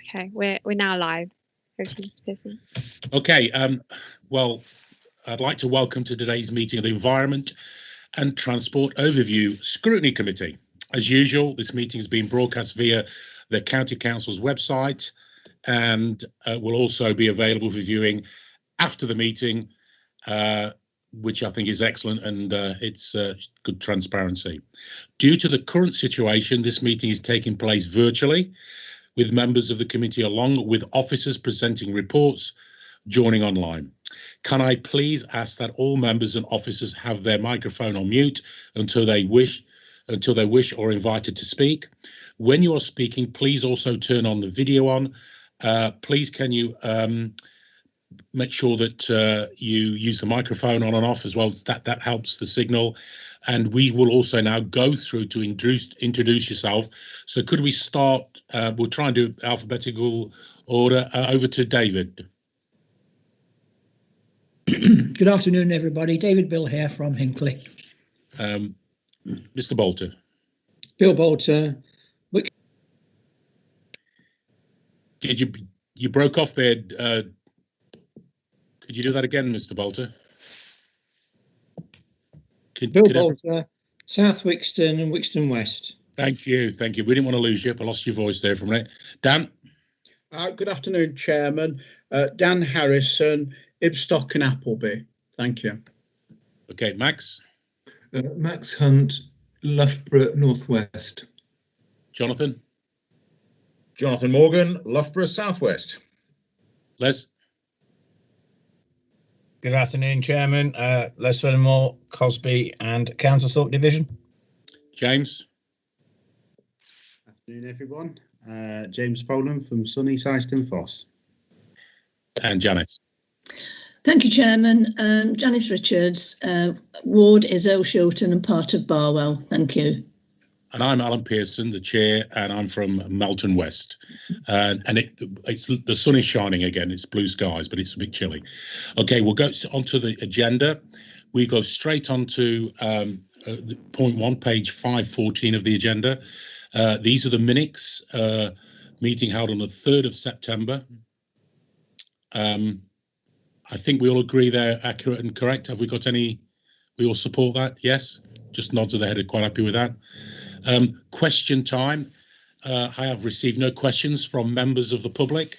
Okay, we're now live. Over to Mr. Pearson. Okay, well, I'd like to welcome to today's meeting of the Environment and Transport Overview Scrutiny Committee. As usual, this meeting has been broadcast via the County Council's website and will also be available for viewing after the meeting, which I think is excellent, and it's good transparency. Due to the current situation, this meeting is taking place virtually, with members of the committee along with officers presenting reports joining online. Can I please ask that all members and officers have their microphone on mute until they wish or invited to speak? When you are speaking, please also turn on the video on. Please can you make sure that you use the microphone on and off as well. That helps the signal. And we will also now go through to introduce yourself. So could we start? We'll try and do alphabetical order. Over to David. Good afternoon, everybody. David Bill here from Hinckley. Mr. Bolter. Bill Bolter. Did you broke off there? Could you do that again, Mr. Bolter? Bill Bolter, South Wixton and Wixton West. Thank you. We didn't want to lose you. I lost your voice there for a minute. Dan? Good afternoon, Chairman. Dan Harrison, Ibstock and Appleby. Thank you. Okay, Max? Max Hunt, Loughborough Northwest. Jonathan? Jonathan Morgan, Loughborough Southwest. Les? Good afternoon, Chairman. Les Fenimore, Cosby and Councilthorpe Division. James? Afternoon, everyone. James Poland from Sunny Syston Foss. And Janice? Thank you, Chairman. Janice Richards. Ward is Earl Shilton and part of Barwell. Thank you. And I'm Alan Pearson, the chair, and I'm from Melton West. And it's the sun is shining again. It's blue skies, but it's a bit chilly. Okay, we'll go onto the agenda. We go straight on to point 1, page 514 of the agenda. These are the minutes, meeting held on the 3rd of September. I think we all agree they're accurate and correct. Have we got any? We all support that? Yes? Just nods of the head, are quite happy with that. Question time. I have received no questions from members of the public.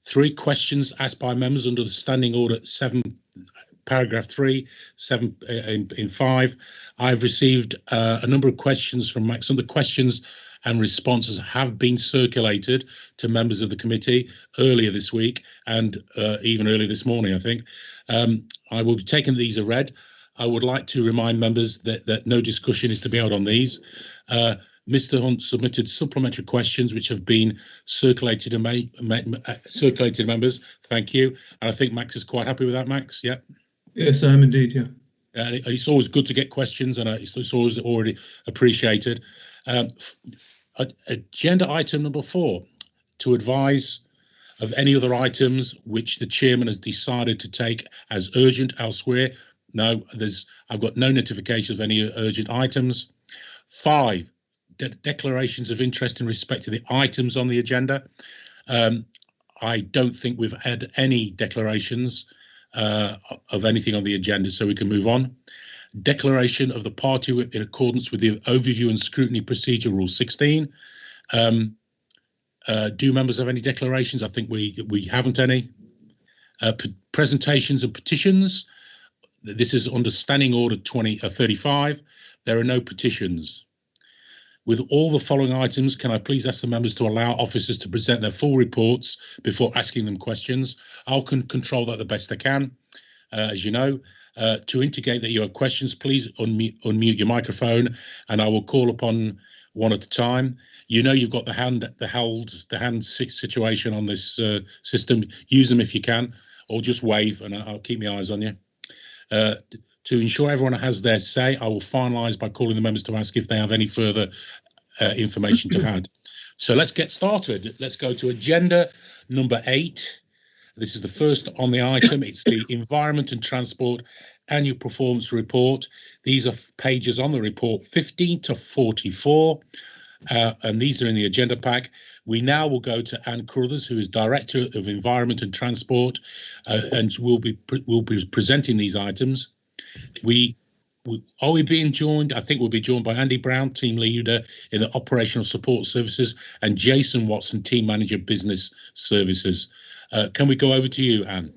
3 questions asked by members under the standing order 7, paragraph 3, 7 in 5. I've received a number of questions from Max. Some of the questions and responses have been circulated to members of the committee earlier this week and even earlier this morning, I think. I will be taking these as read. I would like to remind members that no discussion is to be held on these. Mr. Hunt submitted supplementary questions which have been circulated to circulated members. Thank you. And I think Max is quite happy with that, Max. Yeah. Yes, I am indeed. Yeah. And it's always good to get questions, and it's always already appreciated. Agenda item number 4, to advise of any other items which the chairman has decided to take as urgent elsewhere. No, I've got no notification of any urgent items. 5, declarations of interest in respect to the items on the agenda. I don't think we've had any declarations of anything on the agenda, so we can move on. Declaration of the party in accordance with the Overview and Scrutiny Procedure Rule 16. Do members have any declarations? I think we haven't any. Presentations and petitions. This is under Standing Order 35. There are no petitions. With all the following items, can I please ask the members to allow officers to present their full reports before asking them questions? I'll control that the best I can, as you know. To indicate that you have questions, please unmute your microphone, and I will call upon one at a time. You know you've got the hand situation on this system. Use them if you can, or just wave, and I'll keep my eyes on you. To ensure everyone has their say, I will finalise by calling the members to ask if they have any further information to add. So let's get started. Let's go to agenda number 8. This is the first on the item. It's the Environment and Transport Annual Performance Report. These are pages on the report 15 to 44. and these are in the agenda pack. We now will go to Anne Carruthers, who is Director of Environment and Transport, and will be presenting these items. Are we being joined? I think we'll be joined by Andy Brown, Team Leader in the Operational Support Services, and Jason Watson, Team Manager Business Services. Can we go over to you, Anne?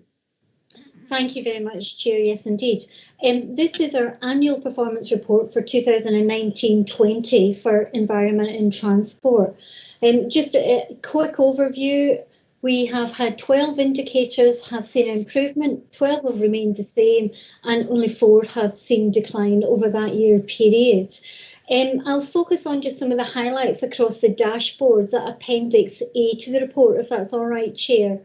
Thank you very much, Chair. Yes, indeed. This is our annual performance report for 2019-20 for Environment and Transport. Just a quick overview. We have had 12 indicators have seen improvement, 12 have remained the same, and only 4 have seen decline over that year period. I'll focus on just some of the highlights across the dashboards at Appendix A to the report, if that's all right, Chair.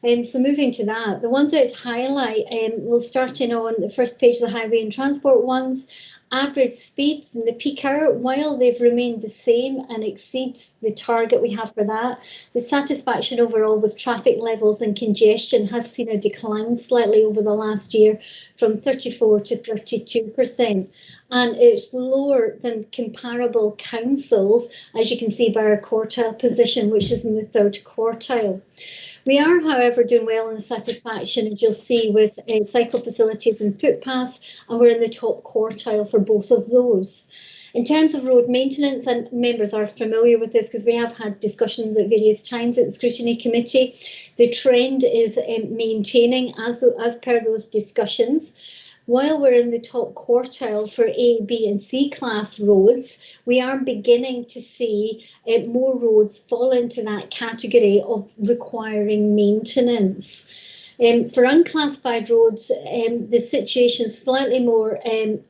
So moving to that, the ones I'd highlight, we'll start in on the first page, the highway and transport ones. Average speeds in the peak hour, while they've remained the same and exceeds the target we have for that, the satisfaction overall with traffic levels and congestion has seen a decline slightly over the last year from 34 to 32%. And it's lower than comparable councils, as you can see by our quartile position, which is in the 3rd quartile. We are, however, doing well in satisfaction, as you'll see, with cycle facilities and footpaths, and we're in the top quartile for both of those. In terms of road maintenance, and members are familiar with this because we have had discussions at various times at the Scrutiny Committee, the trend is maintaining as per those discussions. While we're in the top quartile for A, B and C class roads, we are beginning to see more roads fall into that category of requiring maintenance. For unclassified roads, the situation is slightly more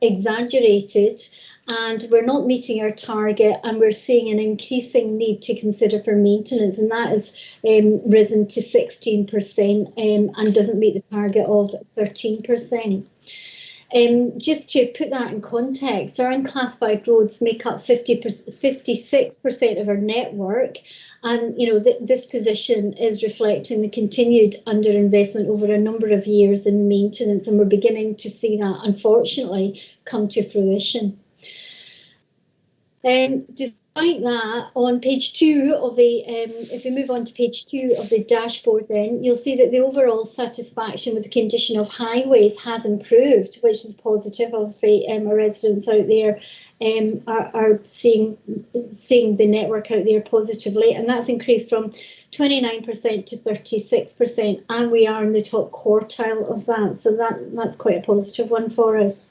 exaggerated, and we're not meeting our target, and we're seeing an increasing need to consider for maintenance, and that has risen to 16% and doesn't meet the target of 13%. Just to put that in context, our unclassified roads make up 56% of our network, and this position is reflecting the continued underinvestment over a number of years in maintenance, and we're beginning to see that, unfortunately, come to fruition. Despite that, on page 2 of the, if we move on to page 2 of the dashboard, then you'll see that the overall satisfaction with the condition of highways has improved, which is positive. Obviously, our residents out there are seeing the network out there positively, and that's increased from 29% to 36%, and we are in the top quartile of that. So that's quite a positive one for us.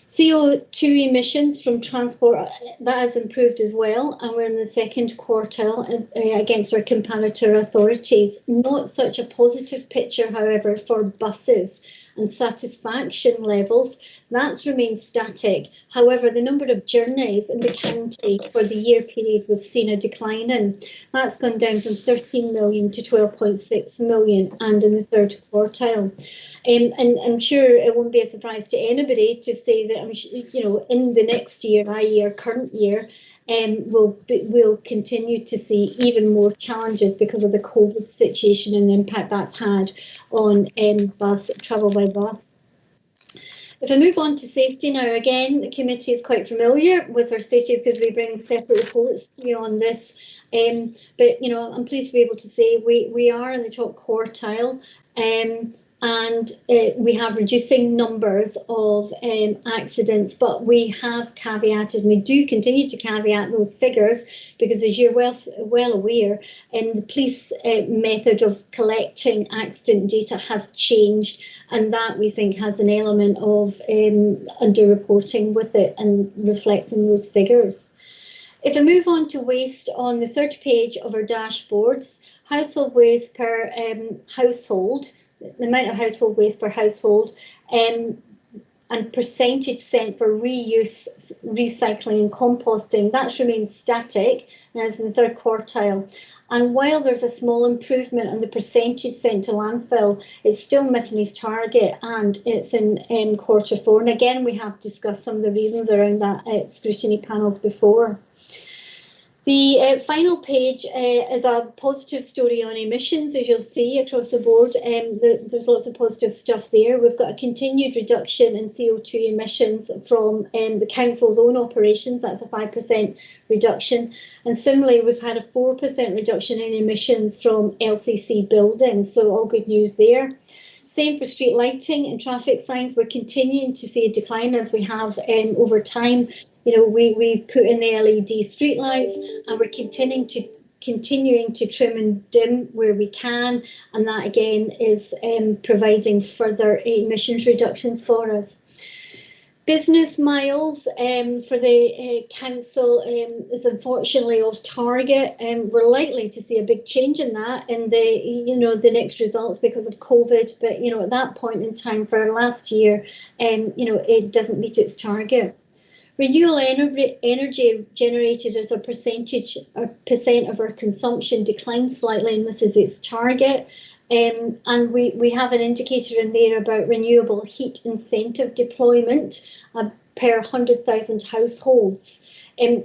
CO2 emissions from transport, that has improved as well, and we're in the 2nd quartile against our comparator authorities. Not such a positive picture, however, for buses and satisfaction levels. That's remained static. However, the number of journeys in the county for the year period we've seen a decline in. That's gone down from 13 million to 12.6 million, and in the 3rd quartile. And I'm sure it won't be a surprise to anybody to say that, in the next year, i.e. our current year, we'll continue to see even more challenges because of the COVID situation and the impact that's had on travel by bus. If I move on to safety now, again, the committee is quite familiar with our safety because we bring separate reports to you on this. But I'm pleased to be able to say we are in the top quartile. And we have reducing numbers of accidents, but we have caveated, and we do continue to caveat those figures because, as you're well aware, the police method of collecting accident data has changed, and that we think has an element of underreporting with it and reflects in those figures. If I move on to waste on the 3rd page of our dashboards, household waste per household, the amount of household waste per household, and percentage sent for reuse, recycling and composting, that's remained static, and is in the 3rd quartile. And while there's a small improvement on the percentage sent to landfill, it's still missing its target, and it's in quarter 4. And again, we have discussed some of the reasons around that at scrutiny panels before. The final page is a positive story on emissions, as you'll see across the board. There's lots of positive stuff there. We've got a continued reduction in CO2 emissions from the council's own operations. That's a 5% reduction. And similarly, we've had a 4% reduction in emissions from LCC buildings. So all good news there. Same for street lighting and traffic signs. We're continuing to see a decline as we have over time. You know, we put in the LED street lights, and we're continuing to trim and dim where we can, and that again is providing further emissions reductions for us. Business miles for the council is unfortunately off target, and we're likely to see a big change in that in the next results because of COVID. But at that point in time for last year, it doesn't meet its target. Renewable energy generated as a percent of our consumption declined slightly, and this is its target. And we have an indicator in there about renewable heat incentive deployment per 100,000 households.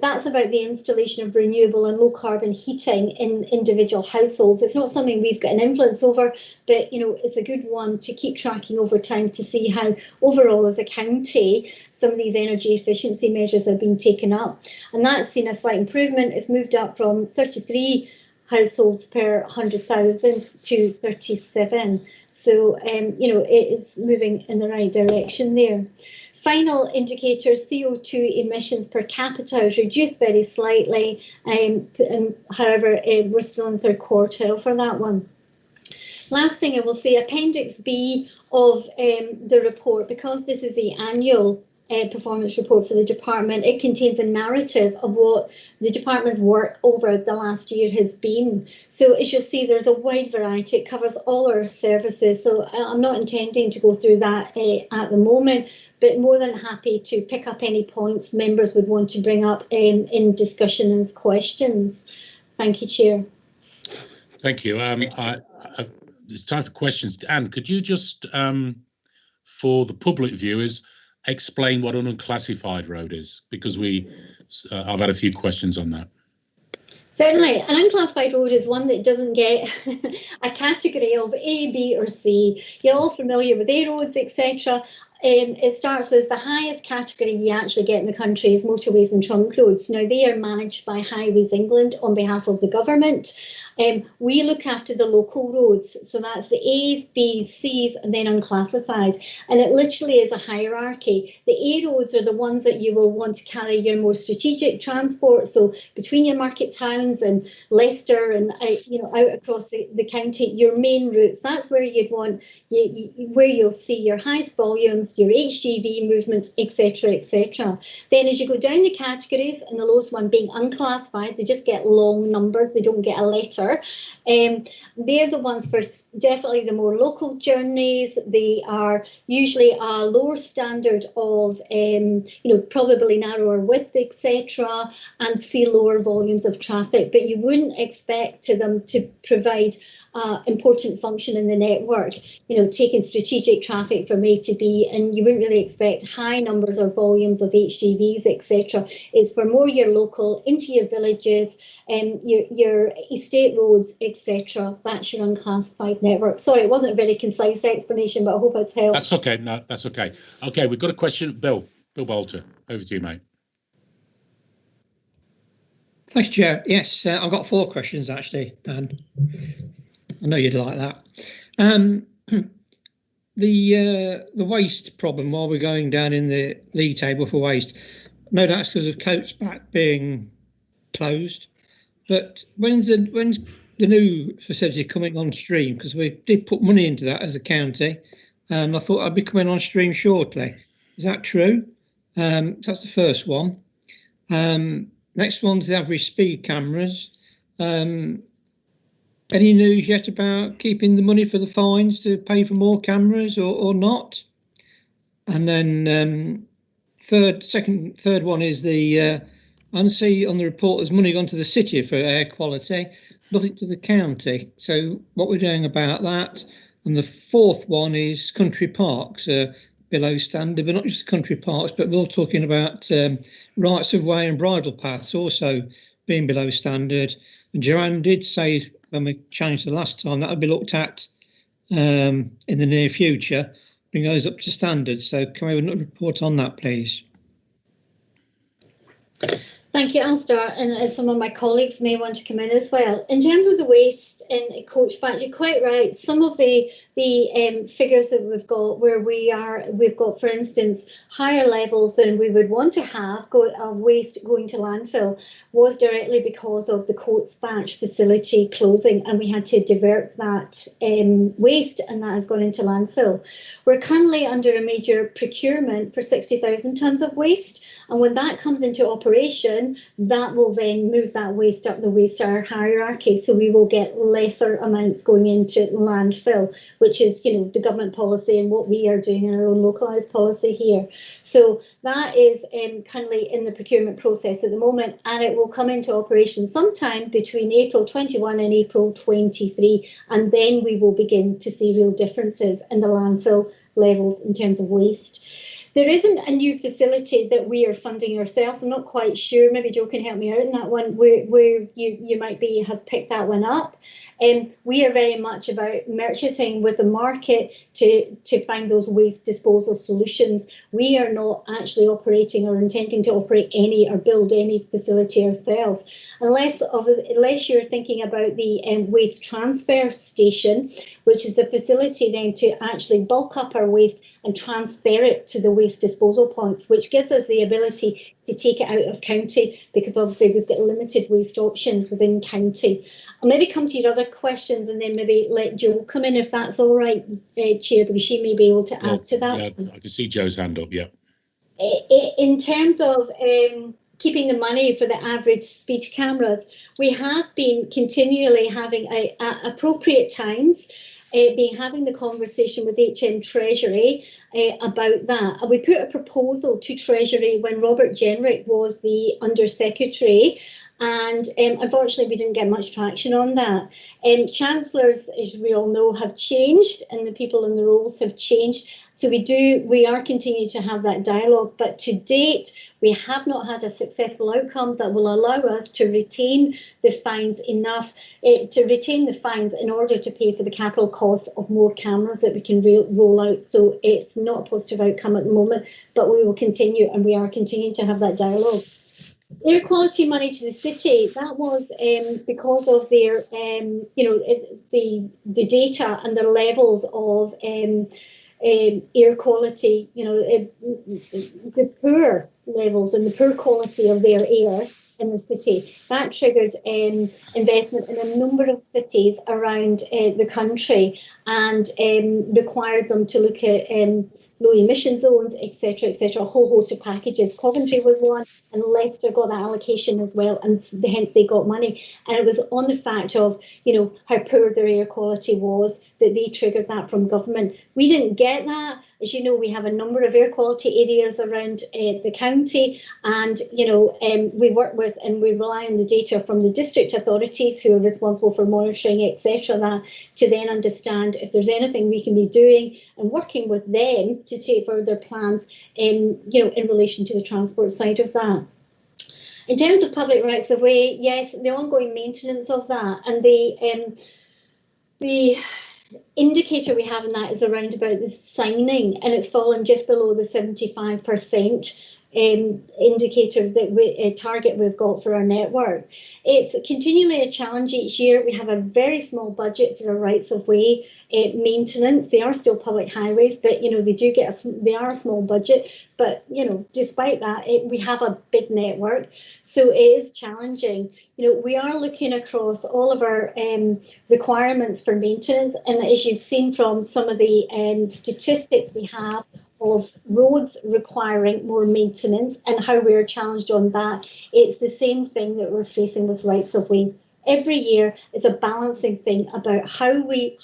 That's about the installation of renewable and low carbon heating in individual households. It's not something we've got an influence over, but it's a good one to keep tracking over time to see how overall as a county some of these energy efficiency measures are being taken up. And that's seen a slight improvement. It's moved up from 33 households per 100,000 to 37. So, it is moving in the right direction there. Final indicator, CO2 emissions per capita has reduced very slightly, however, we're still in third quartile for that one. Last thing I will say, Appendix B of the report, because this is the annual performance report for the department, it contains a narrative of what the department's work over the last year has been. So as you'll see, there's a wide variety. It covers all our services. So I'm not intending to go through that at the moment, but more than happy to pick up any points members would want to bring up in discussion and questions. Thank you, Chair. Thank you. It's time for questions. Anne, could you just, for the public viewers, explain what an unclassified road is? Because I've had a few questions on that. Certainly, an unclassified road is one that doesn't get a category of A, B or C. You're all familiar with A roads, etc. It starts as the highest category you actually get in the country is motorways and trunk roads. Now, they are managed by Highways England on behalf of the government. We look after the local roads, so that's the A's, B's, C's, and then unclassified. And it literally is a hierarchy. The A roads are the ones that you will want to carry your more strategic transport, so between your market towns and Leicester and out across the county, your main routes. That's where you'd want where you'll see your highest volumes, your HGV movements, etc., etc. Then as you go down the categories, and the lowest one being unclassified, they just get long numbers, they don't get a letter. They're the ones for definitely the more local journeys. They are usually a lower standard of probably narrower width, etc., and see lower volumes of traffic, but you wouldn't expect them to provide important function in the network, taking strategic traffic from A to B, and you wouldn't really expect high numbers or volumes of HGVs, etc. It's for more your local, into your villages, and your estate roads, etc. That's your unclassified network. Sorry, it wasn't a very concise explanation, but I hope it's helped. That's okay. No, that's okay. Okay, we've got a question. Bill Bolter, over to you, mate. Thank you, Chair. Yes, I've got 4 questions actually, and I know you'd like that. The waste problem, while we're going down in the league table for waste, no doubt it's because of Coates Back being closed. But when's the new facility coming on stream? Because we did put money into that as a county, and I thought I'd be coming on stream shortly. Is that true? That's the first one. Next one's the average speed cameras. Any news yet about keeping the money for the fines to pay for more cameras or not? And then third one is the I see on the report there's money gone to the city for air quality, nothing to the county. So what we're doing about that. And the fourth one is country parks below standard, but not just country parks, but we're talking about rights of way and bridle paths also being below standard. And Joanne did say when we changed the last time that would be looked at in the near future, bring those up to standard. So can we have a report on that, please? Thank you. I'll start, and some of my colleagues may want to come in as well. In terms of the waste in Coach Bank, you're quite right. Some of the figures that we've got, where we've got, for instance, higher levels than we would want to have of waste going to landfill, was directly because of the Coates Batch facility closing, and we had to divert that waste, and that has gone into landfill. We're currently under a major procurement for 60,000 tonnes of waste, and when that comes into operation, that will then move that waste up the waste hierarchy, so we will get lesser amounts going into landfill, which is, you know, the government policy and what we are doing in our own localised policy here. So that is currently in the procurement process at the moment, and it will come into operation sometime between April 21 and April 23, and then we will begin to see real differences in the landfill levels in terms of waste. There isn't a new facility that we are funding ourselves. I'm not quite sure. Maybe Joe can help me out in that one, where you might have picked that one up. We are very much about merchanting with the market to find those waste disposal solutions. We are not actually operating or intending to operate any or build any facility ourselves, unless you're thinking about the waste transfer station, which is a facility then to actually bulk up our waste and transfer it to the waste disposal points, which gives us the ability to take it out of county, because obviously we've got limited waste options within county. I'll maybe come to your other questions and then maybe let Jo come in, if that's all right, Chair, because she may be able to add to that. Yeah, I can see Jo's hand up, yeah. In terms of keeping the money for the average speed cameras, we have been continually having at appropriate times having the conversation with HM Treasury about that. And we put a proposal to Treasury when Robert Jenrick was the Under Secretary, and unfortunately we didn't get much traction on that. Chancellors, as we all know, have changed, and the people in the roles have changed. So we are continuing to have that dialogue, but to date we have not had a successful outcome that will allow us to retain the fines enough in order to pay for the capital costs of more cameras that we can roll out. So it's not a positive outcome at the moment, but we will continue, and we are continuing to have that dialogue. Air quality money to the city, that was because of their the data and the levels of air quality, the poor levels and the poor quality of their air in the city. That triggered investment in a number of cities around the country, and required them to look at low emission zones, etc., a whole host of packages. Coventry was one, and Leicester got that allocation as well, and hence they got money. And it was on the fact of, how poor their air quality was that they triggered that from government. We didn't get that. As you know, we have a number of air quality areas around the county, and we work with and we rely on the data from the district authorities who are responsible for monitoring, etc., that to then understand if there's anything we can be doing and working with them to take further plans in relation to the transport side of that. In terms of public rights of way, yes, the ongoing maintenance of that, and the indicator we have in that is around about the signing, and it's fallen just below the 75% indicator that target we've got for our network. It's continually a challenge each year. We have a very small budget for our rights of way maintenance. They are still public highways, but they are a small budget. But despite that, we have a big network, so it is challenging. We are looking across all of our requirements for maintenance, and as you've seen from some of the statistics we have of roads requiring more maintenance and how we're challenged on that, it's the same thing that we're facing with rights of way. Every year is a balancing thing about how we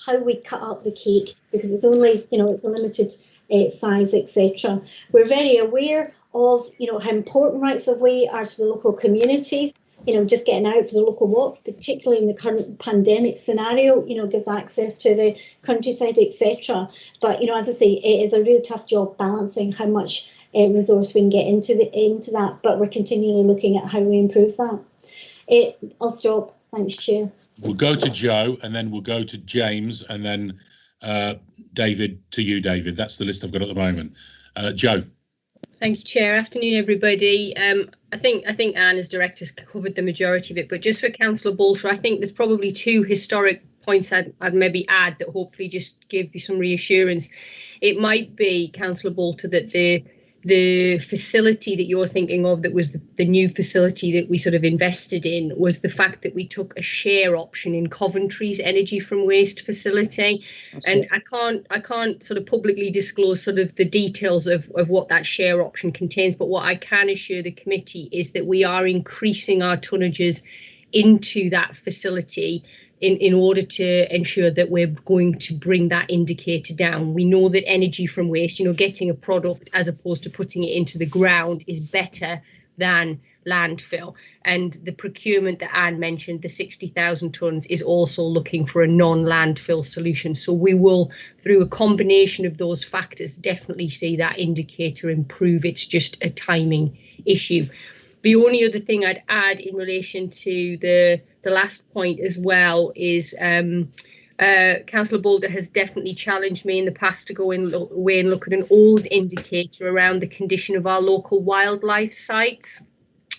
cut up the cake, because it's only it's a limited size, etc. We're very aware of how important rights of way are to the local communities. Just getting out for the local walks, particularly in the current pandemic scenario, gives access to the countryside, etc. But as I say, it is a really tough job balancing how much resource we can get into that. But we're continually looking at how we improve that. I'll stop. Thanks, Chair. We'll go to Joe, and then we'll go to James, and then David, to you, David. That's the list I've got at the moment. Joe. Thank you, Chair. Afternoon, everybody. I think Anne, as director, has covered the majority of it, but just for Councillor Bolter, I think there's probably two historic points I'd maybe add that hopefully just give you some reassurance. It might be, Councillor Bolter, that the facility that you're thinking of, that was the new facility that we sort of invested in, was the fact that we took a share option in Coventry's energy from waste facility. And I can't sort of publicly disclose sort of the details of what that share option contains, but what I can assure the committee is that we are increasing our tonnages into that facility in order to ensure that we're going to bring that indicator down. We know that energy from waste, getting a product as opposed to putting it into the ground, is better than landfill. And the procurement that Anne mentioned, the 60,000 tonnes, is also looking for a non-landfill solution. So we will, through a combination of those factors, definitely see that indicator improve. It's just a timing issue. The only other thing I'd add in relation to the last point as well is Councillor Bolter has definitely challenged me in the past to go away and look at an old indicator around the condition of our local wildlife sites.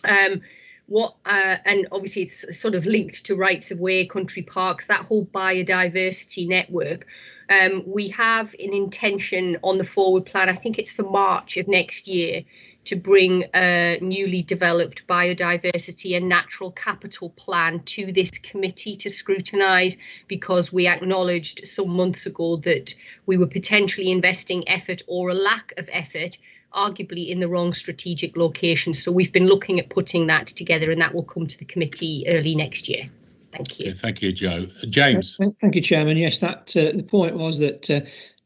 And obviously it's sort of linked to rights of way, country parks, that whole biodiversity network. We have an intention on the forward plan, I think it's for March of next year, to bring a newly developed biodiversity and natural capital plan to this committee to scrutinise, because we acknowledged some months ago that we were potentially investing effort, or a lack of effort, arguably in the wrong strategic location. So we've been looking at putting that together, and that will come to the committee early next year. Thank you. Okay, thank you, Joe. James. Thank you, Chairman. Yes, the point was that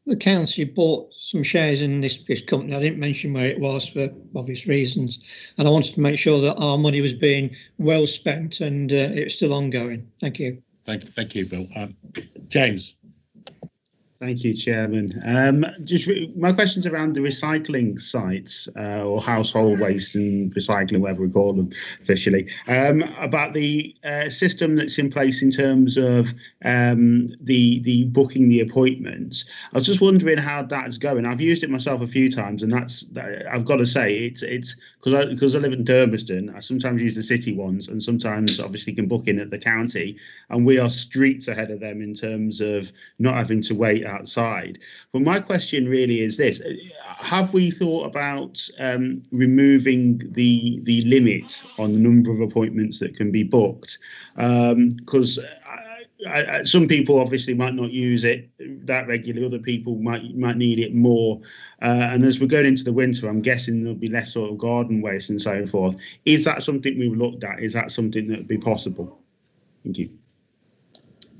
the council bought some shares in this company. I didn't mention where it was for obvious reasons, and I wanted to make sure that our money was being well spent, and it's still ongoing. Thank you. Thank you, Bill. James. Thank you, Chairman. My question's around the recycling sites, or household waste and recycling, whatever we call them officially, about the system that's in place in terms of the booking the appointments. I was just wondering how that's going. I've used it myself a few times, and I've got to say it's because I live in Durmaston. I sometimes use the city ones, and sometimes obviously can book in at the county, and we are streets ahead of them in terms of not having to wait outside. But my question really is this: have we thought about removing the limit on the number of appointments that can be booked? Because some people obviously might not use it that regularly, other people might need it more, and as we're going into the winter, I'm guessing there'll be less sort of garden waste and so forth. Is that something we've looked at? Is that something that would be possible? Thank you.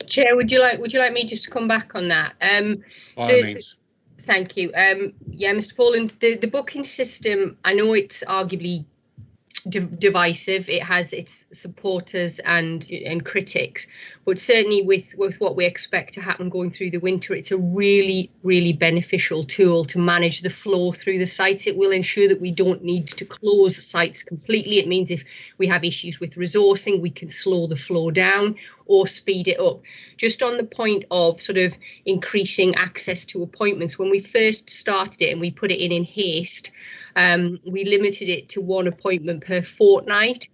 Chair, would you like me just to come back on that? By all means. Thank you. Yeah, Mr. Poland, the booking system, I know it's arguably divisive. It has its supporters and critics, but certainly with what we expect to happen going through the winter, it's a really, really beneficial tool to manage the flow through the sites. It will ensure that we don't need to close sites completely. It means if we have issues with resourcing, we can slow the flow down or speed it up. Just on the point of sort of increasing access to appointments, when we first started it and we put it in haste, we limited it to 1 appointment per fortnight.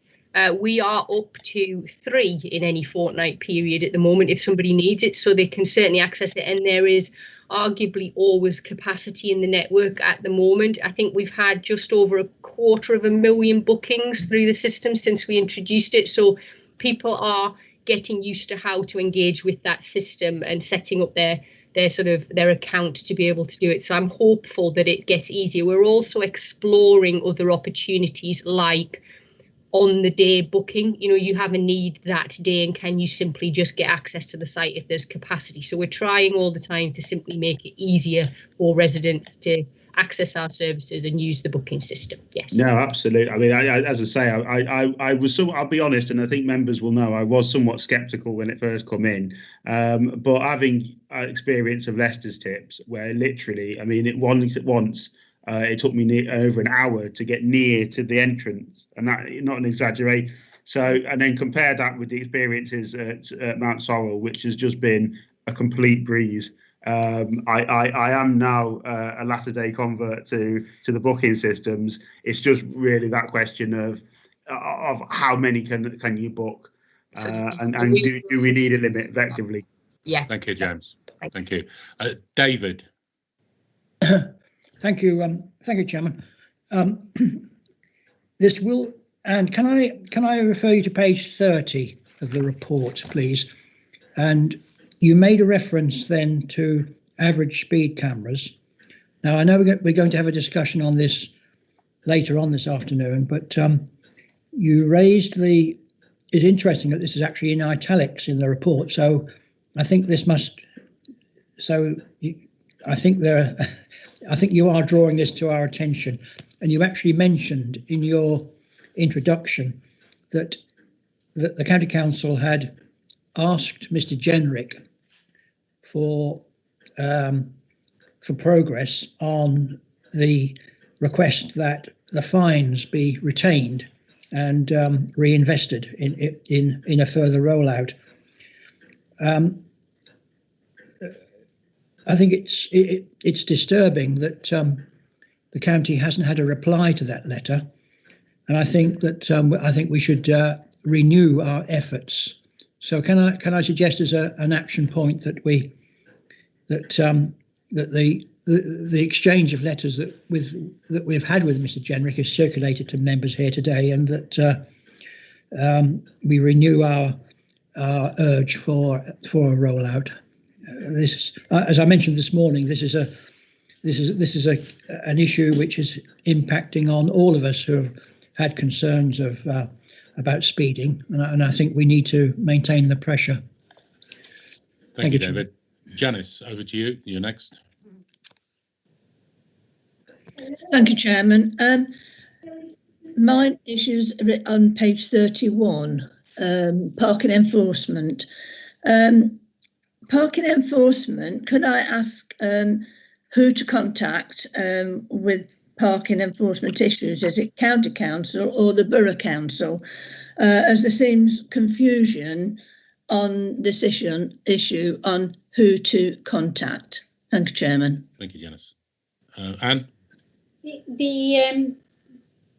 We are up to 3 in any fortnight period at the moment if somebody needs it, so they can certainly access it. And there is arguably always capacity in the network at the moment. I think we've had just over 250,000 bookings through the system since we introduced it. So people are getting used to how to engage with that system and setting up their account to be able to do it. So I'm hopeful that it gets easier. We're also exploring other opportunities like on the day booking. You have a need that day, and can you simply just get access to the site if there's capacity? So we're trying all the time to simply make it easier for residents to access our services and use the booking system. Yes. No, absolutely. I mean, as I say, I was I'll be honest, and I think members will know, I was somewhat sceptical when it first come in. But having experience of Leicester's tips, where literally, I mean, it took me over an hour to get near to the entrance, and that, not an exaggeration. So, and then compare that with the experiences at Mount Sorrel, which has just been a complete breeze. I am now a latter-day convert to the booking systems. It's just really that question of how many can you book, and do we need a limit effectively? Yeah. Thank you, James. Thank you, David. Thank you, Chairman. This will, and can I refer you to page 30 of the report, please? And you made a reference then to average speed cameras. Now I know we're going to have a discussion on this later on this afternoon, but you raised it's interesting that this is actually in italics in the report. So I think this must. So I think you are drawing this to our attention, and you actually mentioned in your introduction that the County Council had asked Mr. Jenrick for progress on the request that the fines be retained and reinvested in a further rollout. I think it's disturbing that the county hasn't had a reply to that letter, and I think that we should renew our efforts. So can I suggest as an action point that the exchange of letters that we've had with Mr. Jenrick is circulated to members here today, and that we renew our urge for a rollout. This is, as I mentioned this morning, this is an issue which is impacting on all of us who have had concerns about speeding, and I think we need to maintain the pressure. Thank you, David. Janice, over to you. You're next. Thank you, Chairman. My issues are on page 31, parking enforcement. Parking enforcement, could I ask who to contact with parking enforcement issues? Is it County Council or the Borough Council? As there seems confusion on this issue on who to contact. Thank you, Chairman. Thank you, Janice. Anne?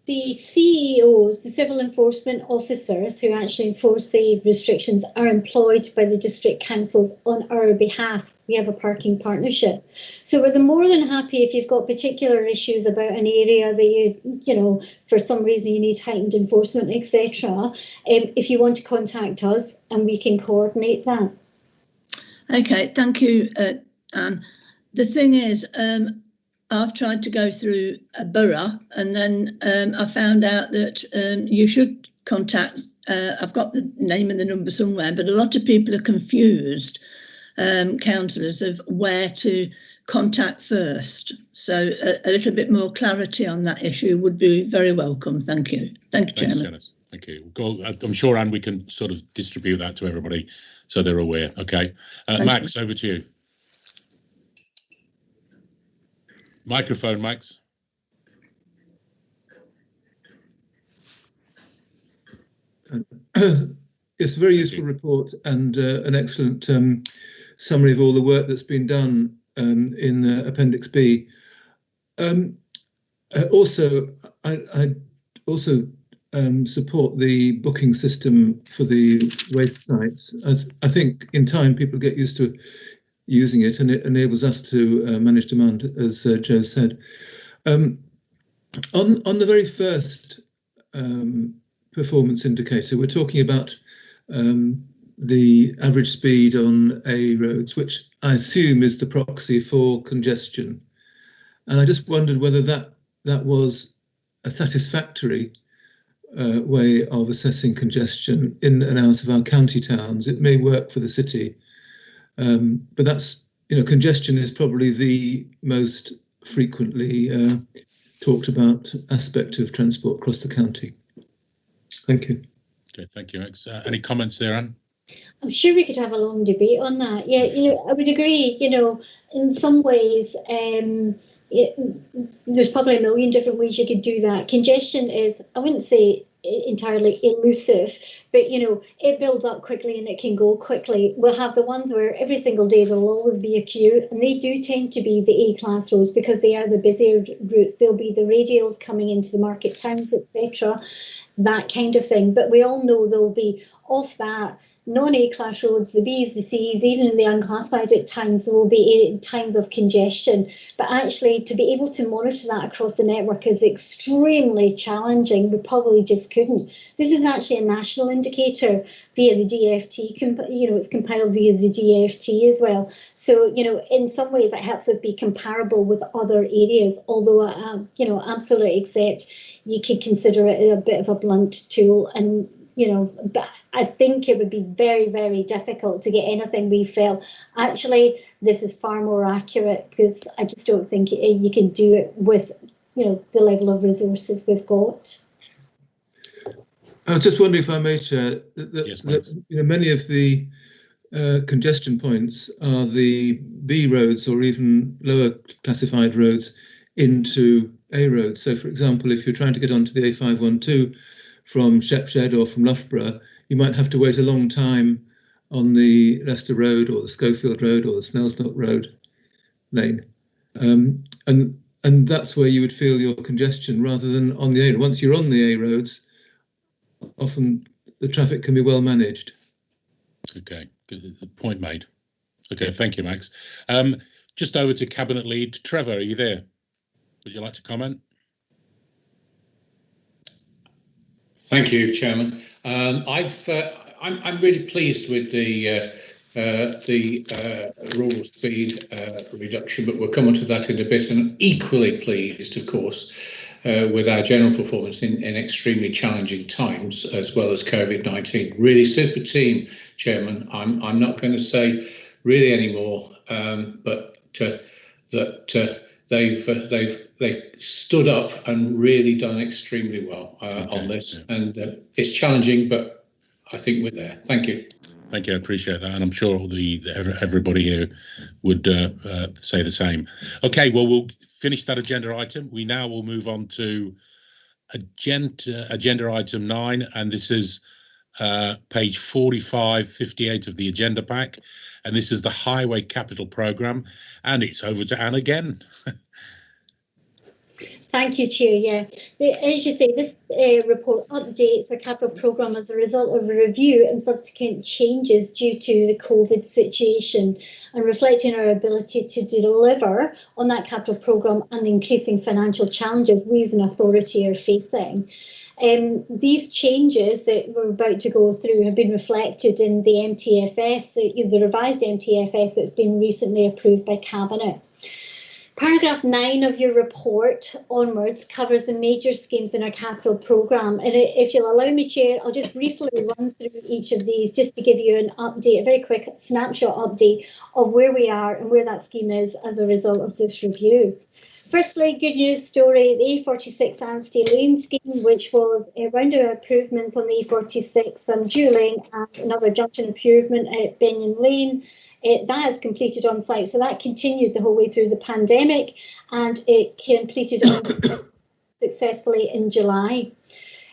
The CEOs, the civil enforcement officers who actually enforce the restrictions, are employed by the district councils on our behalf. We have a parking partnership. So we're more than happy if you've got particular issues about an area that you know, for some reason you need heightened enforcement, etc. If you want to contact us, and we can coordinate that. Okay, thank you, Anne. The thing is, I've tried to go through a borough, and then I found out that you should contact, I've got the name and the number somewhere, but a lot of people are confused, councillors, of where to contact first. So a little bit more clarity on that issue would be very welcome. Thank you. Thank you, Chairman. Janice. Thank you. I'm sure, Anne, we can sort of distribute that to everybody so they're aware. Okay. Max, over to you. Microphone, Max. It's a very useful report and an excellent summary of all the work that's been done in Appendix B. I also support the booking system for the waste sites. I think in time people get used to using it, and it enables us to manage demand, as Joe said. On the very first performance indicator, we're talking about the average speed on A roads, which I assume is the proxy for congestion. And I just wondered whether that was a satisfactory way of assessing congestion in and out of our county towns. It may work for the city, but that's, congestion is probably the most frequently talked about aspect of transport across the county. Thank you. Okay, thank you, Max. Any comments there, Anne? I'm sure we could have a long debate on that. Yeah, I would agree. In some ways, there's probably a million different ways you could do that. Congestion is, I wouldn't say entirely elusive, but you know, it builds up quickly and it can go quickly. We'll have the ones where every single day there'll always be a queue, and they do tend to be the A-class roads because they are the busier routes. There'll be the radials coming into the market towns, etc., that kind of thing. But we all know there'll be off that non-A-class roads, the Bs, the Cs, even in the unclassified at times, there will be times of congestion. But actually, to be able to monitor that across the network is extremely challenging. We probably just couldn't. This is actually a national indicator via the DFT. You know, it's compiled via the DFT as well. So, you know, in some ways, it helps us be comparable with other areas. Although, you know, absolutely accept you could consider it a bit of a blunt tool, and you know, but I think it would be very, very difficult to get anything we felt, actually, this is far more accurate, because I just don't think you can do it with, you know, the level of resources we've got. I was just wondering, if I may, Chair, that you know, many of the congestion points are the B roads or even lower classified roads into A roads. So, for example, if you're trying to get onto the A512 from Shepshed or from Loughborough, you might have to wait a long time on the Leicester Road or the Schofield Road or the Snelsmilk Road lane. And that's where you would feel your congestion rather than on the A. Once you're on the A roads, often the traffic can be well managed. Okay, good point made. Okay, thank you, Max. Just over to Cabinet Lead. Trevor, are you there? Would you like to comment? Thank you, Chairman. I'm really pleased with the rural speed reduction, but we'll come on to that in a bit. And equally pleased, of course, with our general performance in extremely challenging times, as well as COVID-19. Really super team, Chairman. I'm not going to say really anymore, but that they've stood up and really done extremely well on this, and it's challenging, but I think we're there. Thank you. Thank you, I appreciate that, and I'm sure everybody here would say the same. Okay, well, we'll finish that agenda item. We now will move on to agenda item 9, and this is page 4558 of the agenda pack, and this is the Highway Capital Programme, and it's over to Anne again. Thank you, Chair. Yeah, as you say, this report updates the capital programme as a result of a review and subsequent changes due to the COVID situation, and reflecting our ability to deliver on that capital programme and the increasing financial challenges we as an authority are facing. These changes that we're about to go through have been reflected in the MTFS, the revised MTFS that's been recently approved by Cabinet. Paragraph 9 of your report onwards covers the major schemes in our capital programme. And if you'll allow me, Chair, I'll just briefly run through each of these just to give you an update, a very quick snapshot update of where we are and where that scheme is as a result of this review. Firstly, good news story, the A46 Anstey Lane scheme, which was roundabout improvements on the A46 Dew Lane and another junction improvement at Benyon Lane. That is completed on site, so that continued the whole way through the pandemic, and it completed successfully in July.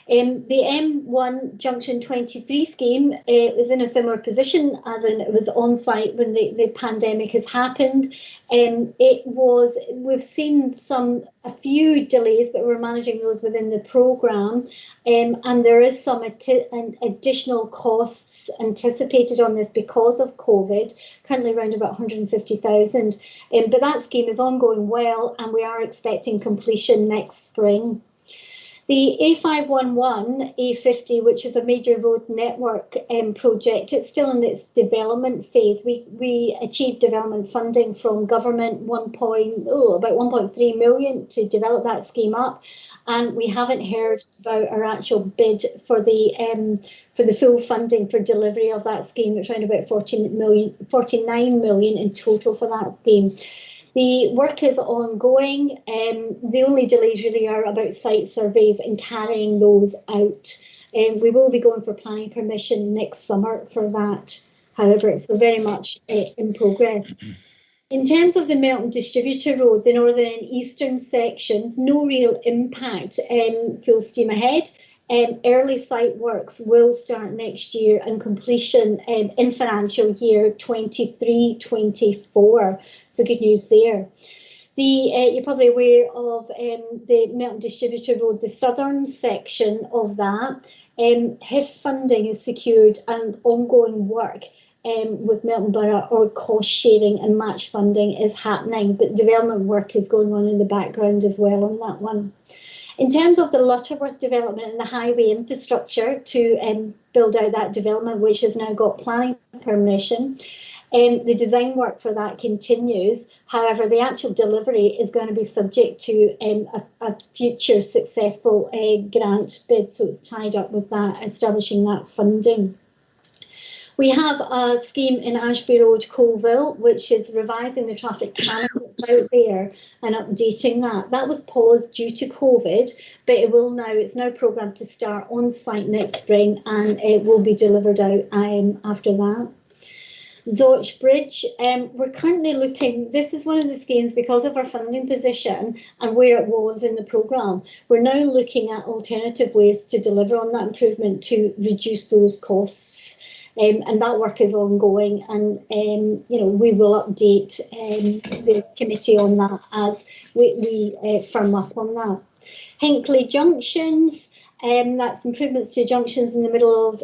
The M1 Junction 23 scheme was in a similar position, as in it was on site when the pandemic has happened. We've seen a few delays, but we're managing those within the programme, and there is some additional costs anticipated on this because of COVID, currently around about 150,000. But that scheme is ongoing well, and we are expecting completion next spring. The A511, A50, which is a major road network project, it's still in its development phase. We achieved development funding from government, about 1.3 million to develop that scheme up, and we haven't heard about our actual bid for the full funding for delivery of that scheme. It's around about 49 million in total for that scheme. The work is ongoing. The only delays really are about site surveys and carrying those out. We will be going for planning permission next summer for that. However, it's very much in progress. In terms of the Melton Distributor Road, the northern and eastern section, no real impact, full steam ahead. Early site works will start next year and completion in financial year 23-24. So good news there. You're probably aware of the Melton Distributor Road, the southern section of that. HIF funding is secured and ongoing work with Melton Borough or cost sharing and match funding is happening, but development work is going on in the background as well on that one. In terms of the Lutterworth development and the highway infrastructure to build out that development, which has now got planning permission, the design work for that continues. However, the actual delivery is going to be subject to a future successful grant bid, so it's tied up with that, establishing that funding. We have a scheme in Ashby Road, Colville, which is revising the traffic canons out there and updating that. That was paused due to COVID, but it's now programmed to start on site next spring, and it will be delivered out after that. Zoch Bridge, we're currently looking, this is one of the schemes because of our funding position and where it was in the programme. We're now looking at alternative ways to deliver on that improvement to reduce those costs. And that work is ongoing, and we will update the committee on that as we firm up on that. Hinkley Junctions, that's improvements to junctions in the middle of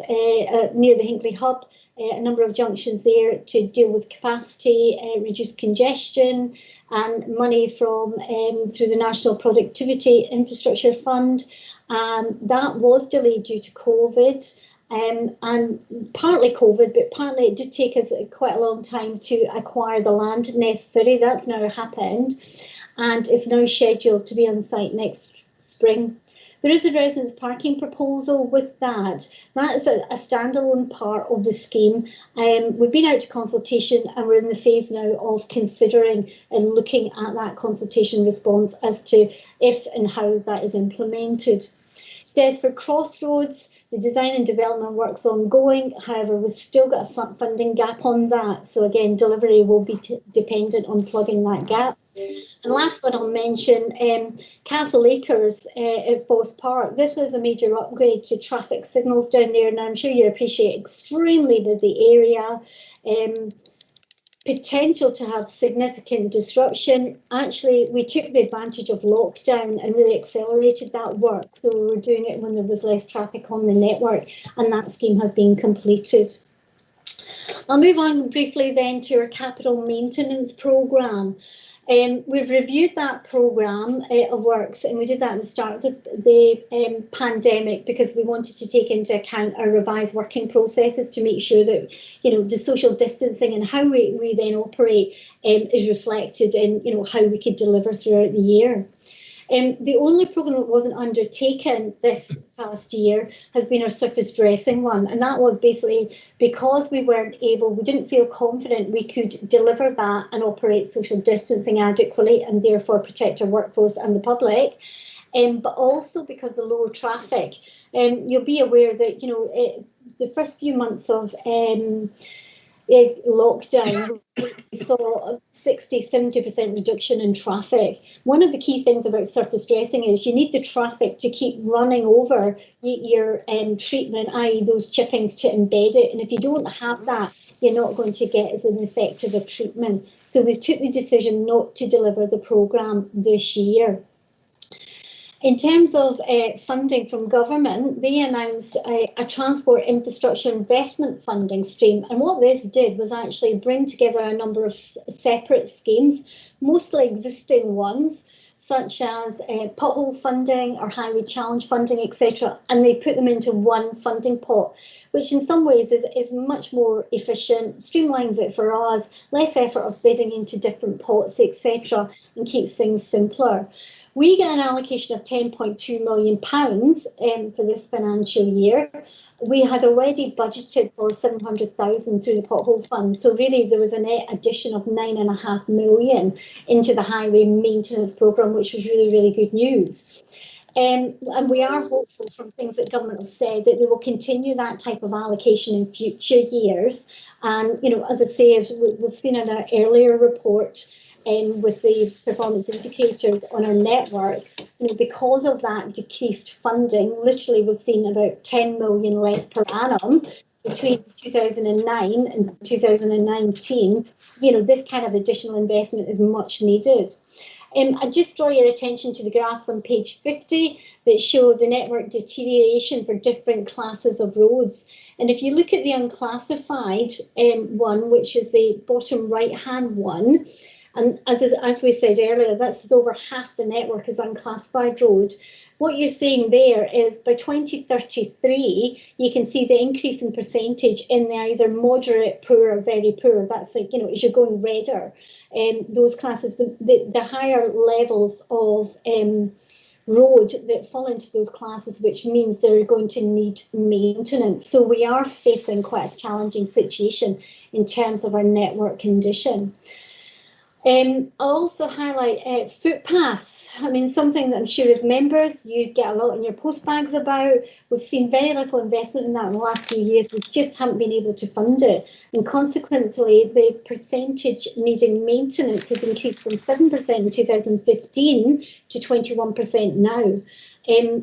near the Hinkley Hub. A number of junctions there to deal with capacity, reduce congestion, and money from through the National Productivity Infrastructure Fund. That was delayed due to COVID. And partly COVID, but partly it did take us quite a long time to acquire the land necessary. That's now happened, and it's now scheduled to be on site next spring. There is a residence parking proposal with that. That is a standalone part of the scheme. We've been out to consultation, and we're in the phase now of considering and looking at that consultation response as to if and how that is implemented. Desford Crossroads, the design and development work's ongoing. However, we've still got a funding gap on that. So again, delivery will be dependent on plugging that gap. And last one I'll mention, Castle Acres at Foss Park. This was a major upgrade to traffic signals down there, and I'm sure you appreciate extremely busy area. Potential to have significant disruption. Actually, we took the advantage of lockdown and really accelerated that work. So we were doing it when there was less traffic on the network, and that scheme has been completed. I'll move on briefly then to our capital maintenance programme. We've reviewed that programme of works, and we did that at the start of the pandemic because we wanted to take into account our revised working processes to make sure that the social distancing and how we then operate is reflected in how we could deliver throughout the year. The only programme that wasn't undertaken this past year has been our surface dressing one, and that was basically because we didn't feel confident we could deliver that and operate social distancing adequately and therefore protect our workforce and the public, but also because the lower traffic. You'll be aware that the first few months of lockdown, we saw a 60-70% reduction in traffic. One of the key things about surface dressing is you need the traffic to keep running over your treatment, i.e. those chippings to embed it. And if you don't have that, you're not going to get as an effective a treatment. So we took the decision not to deliver the programme this year. In terms of funding from government, they announced a transport infrastructure investment funding stream. And what this did was actually bring together a number of separate schemes, mostly existing ones, such as pothole funding or highway challenge funding, etc. And they put them into one funding pot, which in some ways is much more efficient, streamlines it for us, less effort of bidding into different pots, etc., and keeps things simpler. We get an allocation of £10.2 million for this financial year. We had already budgeted for 700,000 through the pothole fund. So really there was a net addition of 9.5 million into the highway maintenance programme, which was really, really good news. And we are hopeful from things that government have said that they will continue that type of allocation in future years. And, as I say, we've seen in our earlier report, with the performance indicators on our network, because of that decreased funding, literally we've seen about 10 million less per annum between 2009 and 2019. This kind of additional investment is much needed. I just draw your attention to the graphs on page 50 that show the network deterioration for different classes of roads. And if you look at the unclassified one, which is the bottom right-hand one, and as we said earlier, that's over half the network is unclassified road. What you're seeing there is by 2033, you can see the increase in percentage in the either moderate poor or very poor. That's like, as you're going redder, those classes, the higher levels of road that fall into those classes, which means they're going to need maintenance. So we are facing quite a challenging situation in terms of our network condition. I'll also highlight footpaths. I mean, something that I'm sure as members you get a lot in your post bags about. We've seen very little investment in that in the last few years. We just haven't been able to fund it. And consequently, the percentage needing maintenance has increased from 7% in 2015 to 21% now.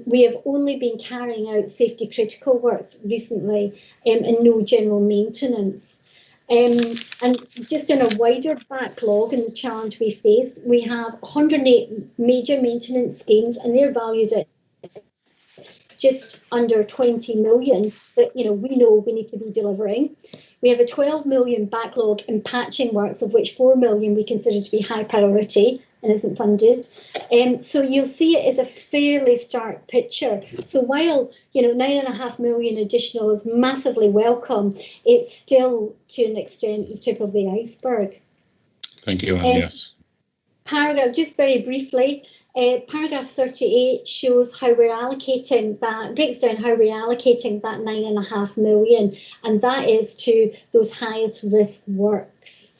We have only been carrying out safety critical works recently and no general maintenance. And just in a wider backlog and the challenge we face, we have 108 major maintenance schemes, and they're valued at just under 20 million that we know we need to be delivering. We have a 12 million backlog in patching works, of which 4 million we consider to be high priority and isn't funded. So you'll see it as a fairly stark picture. So while 9.5 million additional is massively welcome, it's still to an extent the tip of the iceberg. Thank you, Anne. Yes. Paragraph, just very briefly, paragraph 38 shows how we're allocating that, breaks down how we're allocating that 9.5 million, and that is to those highest risk works.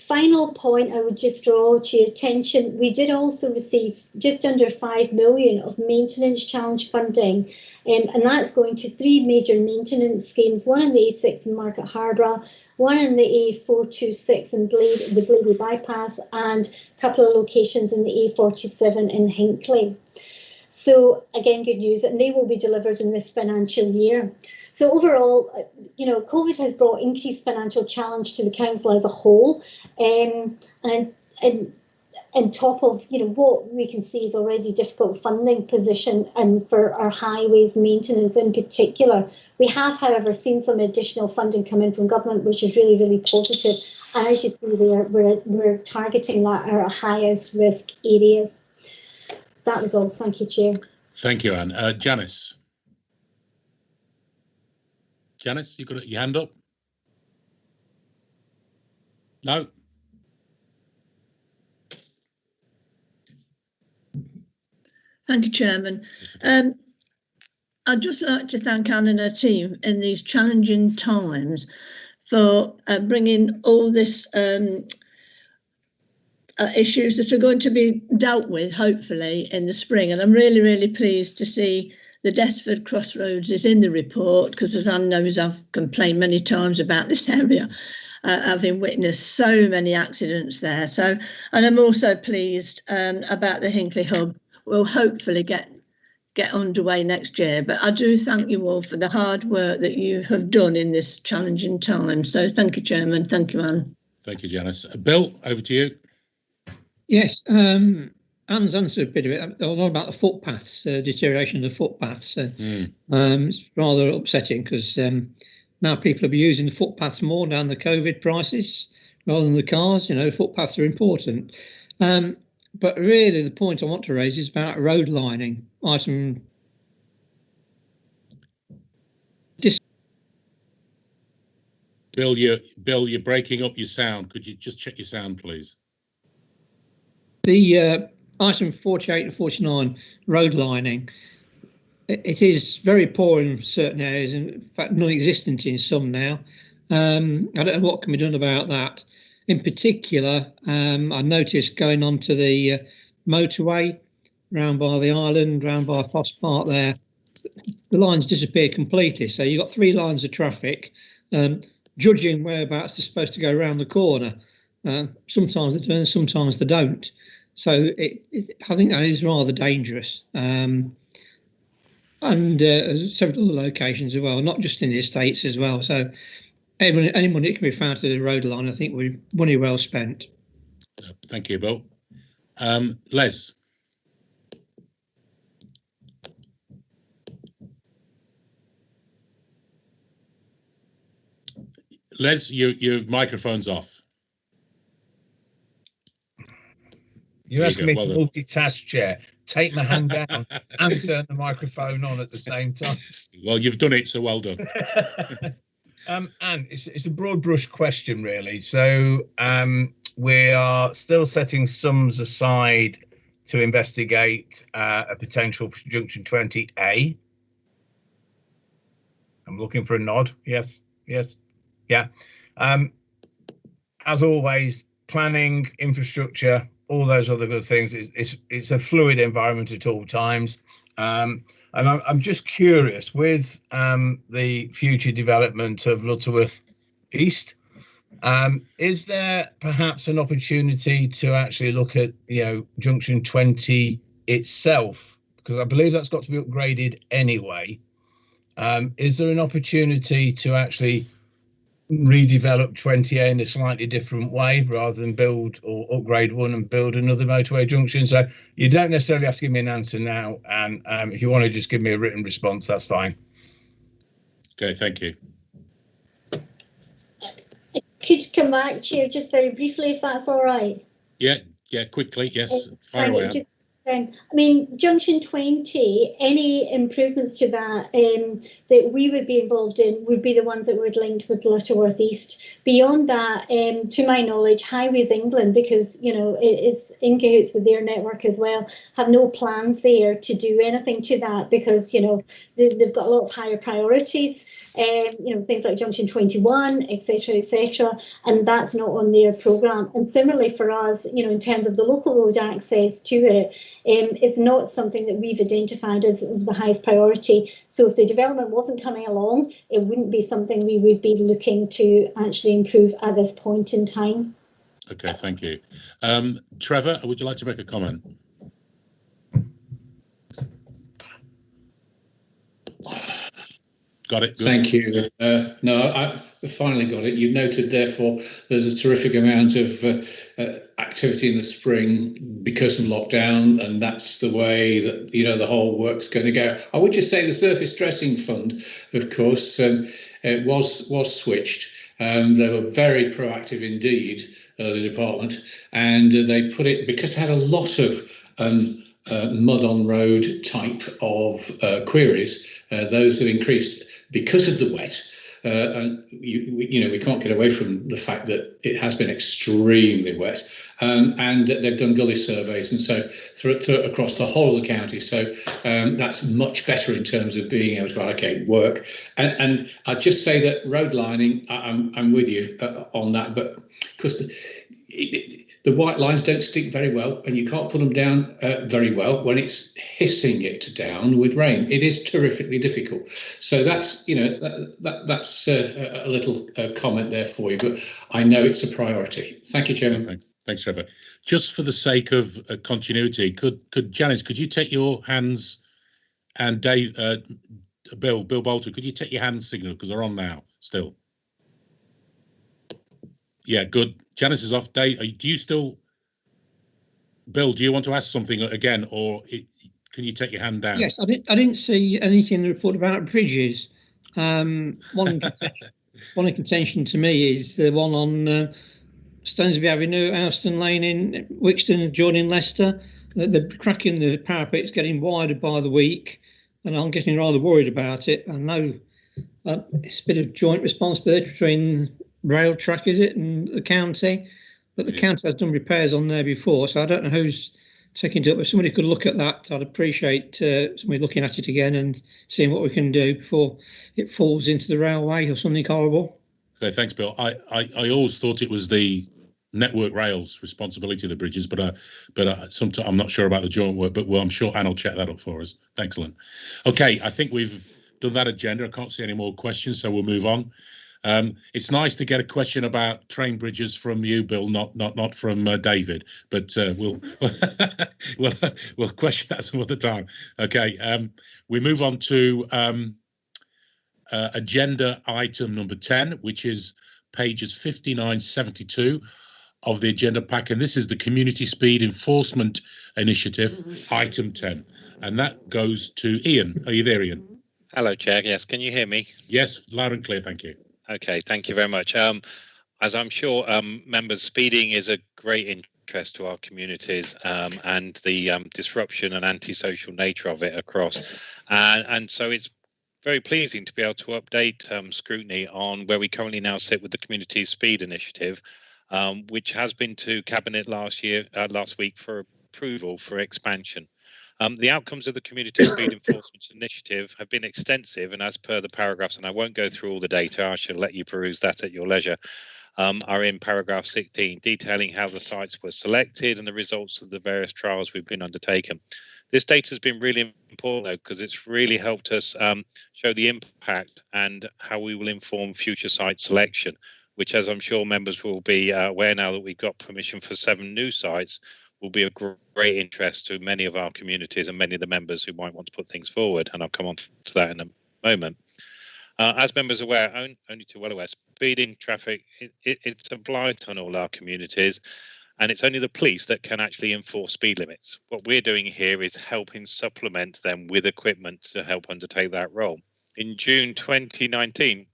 Final point I would just draw to your attention, we did also receive just under 5 million of maintenance challenge funding, and that's going to 3 major maintenance schemes, one in the A6 in Market Harborough, one in the A426 in the Blady Bypass, and a couple of locations in the A47 in Hinckley. So again, good news, and they will be delivered in this financial year. So overall, COVID has brought increased financial challenge to the council as a whole, and on top of what we can see is already difficult funding position, and for our highways maintenance in particular. We have, however, seen some additional funding come in from government, which is really, really positive. And as you see there, we're targeting that our highest risk areas. That was all. Thank you, Chair. Thank you, Anne. Janice. Janice, you got your hand up? No? Thank you, Chairman. I'd just like to thank Anne and her team in these challenging times for bringing all this issues that are going to be dealt with, hopefully, in the spring. And I'm really, really pleased to see the Desford Crossroads is in the report, because as Anne knows, I've complained many times about this area, having witnessed so many accidents there. So, and I'm also pleased about the Hinckley Hub. We'll hopefully get underway next year. But I do thank you all for the hard work that you have done in this challenging time. So thank you, Chairman. Thank you, Anne. Thank you, Janice. Bill, over to you. Yes, Anne's answered a bit of it, a lot about the footpaths, deterioration of the footpaths. It's rather upsetting because now people are using the footpaths more down the COVID crisis rather than the cars. Footpaths are important. But really, the point I want to raise is about road lining. Bill, you're breaking up your sound. Could you just check your sound, please? The item 48 and 49, road lining. It is very poor in certain areas, in fact non-existent in some now. I don't know what can be done about that. In particular, I noticed going onto the motorway round by the island, round by Foss Park there, the lines disappear completely. So you've got 3 lines of traffic, judging whereabouts they're supposed to go around the corner. Sometimes they do, and sometimes they don't. So I think that is rather dangerous. And there's several other locations as well, not just in the estates as well. So any money that can be found to the road line, I think we're money well spent. Thank you, Bill. Les. Les, your microphone's off. You're asking me to multitask, Chair. Take my hand down and turn the microphone on at the same time. Well, you've done it, so well done. And it's a broad brush question, really. So we are still setting sums aside to investigate a potential for Junction 20A. I'm looking for a nod. Yes, yes, yeah. As always, planning, infrastructure, all those other good things. It's a fluid environment at all times. And I'm just curious with the future development of Lutterworth East. Is there perhaps an opportunity to actually look at, Junction 20 itself? Because I believe that's got to be upgraded anyway. Is there an opportunity to actually redevelop 20A in a slightly different way rather than build or upgrade one and build another motorway junction? So you don't necessarily have to give me an answer now, and if you want to just give me a written response, that's fine. Okay, thank you. Could you come back, Chair, just very briefly, if that's all right? Yeah, quickly, yes. Fire away. I mean, Junction 20, any improvements to that that we would be involved in would be the ones that would linked with Lutterworth East. Beyond that, to my knowledge, Highways England, because it's in cahoots with their network as well, have no plans there to do anything to that because they've got a lot of higher priorities. Things like Junction 21, etc., and that's not on their programme. And similarly for us, in terms of the local road access to it, it's not something that we've identified as the highest priority. So if the development wasn't coming along, it wouldn't be something we would be looking to actually improve at this point in time. Okay, thank you. Trevor, would you like to make a comment? Got it. Good. Thank you. No, I finally got it. You noted, therefore, there's a terrific amount of activity in the spring because of lockdown, and that's the way that the whole work's going to go. I would just say the surface dressing fund, of course, it was switched. They were very proactive indeed, the department, and they put it because they had a lot of mud on road type of queries. Those have increased because of the wet. And we can't get away from the fact that it has been extremely wet, and they've done gully surveys, and so through across the whole of the county. So that's much better in terms of being able to allocate work. And I'd just say that road lining, I'm with you on that, but because the white lines don't stick very well, and you can't put them down very well when it's hissing it down with rain. It is terrifically difficult. So that's that's a little comment there for you, but I know it's a priority. Thank you, Chairman. Thanks, Trevor. Just for the sake of continuity, could Janice, could you take your hands, and Dave, Bill Bolter, could you take your hand signal because they're on now still? Yeah, good. Janice is off. Dave, do you still? Bill, do you want to ask something again, or can you take your hand down? Yes, I didn't see anything in the report about bridges. One of contention to me is the one on Stonesby Avenue, Alston Lane in Wixton, joining Leicester. The crack in the parapet is getting wider by the week, and I'm getting rather worried about it. I know it's a bit of joint responsibility between rail track, is it, and the county, but the county has done repairs on there before, so I don't know who's taking it up. If somebody could look at that, I'd appreciate somebody looking at it again and seeing what we can do before it falls into the railway or something horrible. Okay, thanks, Bill. I always thought it was the Network Rail's responsibility of the bridges, but sometimes I'm not sure about the joint work, but I'm sure Anne will check that up for us. Excellent. Okay, I think we've done that agenda. I can't see any more questions, so we'll move on. It's nice to get a question about train bridges from you, Bill, not from David. But we'll we'll question that some other time. Okay, we move on to agenda item number 10, which is pages 59-72 of the agenda pack, and this is the Community Speed Enforcement Initiative, item 10, and that goes to Ian. Are you there, Ian? Hello, Chair. Yes, can you hear me? Yes, loud and clear, thank you. Okay, thank you very much. As I'm sure members, speeding is a great interest to our communities, and the disruption and antisocial nature of it across, and so it's very pleasing to be able to update Scrutiny on where we currently now sit with the Community Speed Initiative, which has been to Cabinet last week for approval for expansion. The outcomes of the Community Speed Enforcement Initiative have been extensive, and as per the paragraphs, and I won't go through all the data, I shall let you peruse that at your leisure, are in paragraph 16, detailing how the sites were selected and the results of the various trials we've been undertaken. This data has been really important, though, because it's really helped us show the impact and how we will inform future site selection, which, as I'm sure members will be aware now that we've got permission for 7 new sites, will be of great interest to many of our communities and many of the members who might want to put things forward, and I'll come on to that in a moment. As members are aware, only too well aware, speeding traffic, it's a blight on all our communities, and it's only the police that can actually enforce speed limits. What we're doing here is helping supplement them with equipment to help undertake that role. In June 2019,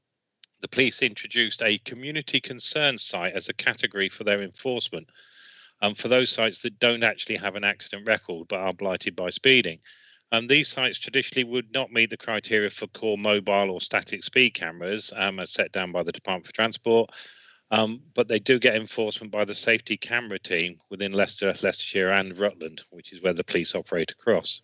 the police introduced a community concern site as a category for their enforcement, for those sites that don't actually have an accident record but are blighted by speeding. These sites traditionally would not meet the criteria for core mobile or static speed cameras as set down by the Department for Transport, but they do get enforcement by the safety camera team within Leicestershire and Rutland, which is where the police operate across.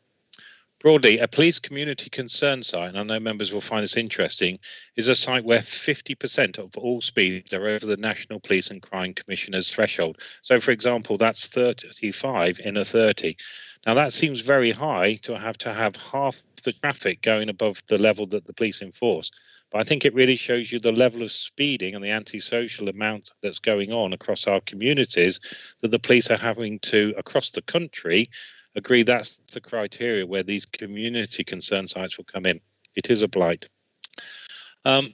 Broadly, a police community concern site, and I know members will find this interesting, is a site where 50% of all speeds are over the National Police and Crime Commissioner's threshold. So, for example, that's 35 in a 30. Now, that seems very high to have half the traffic going above the level that the police enforce. But I think it really shows you the level of speeding and the antisocial amount that's going on across our communities that the police are having to, across the country, agree that's the criteria where these community concern sites will come in. It is a blight.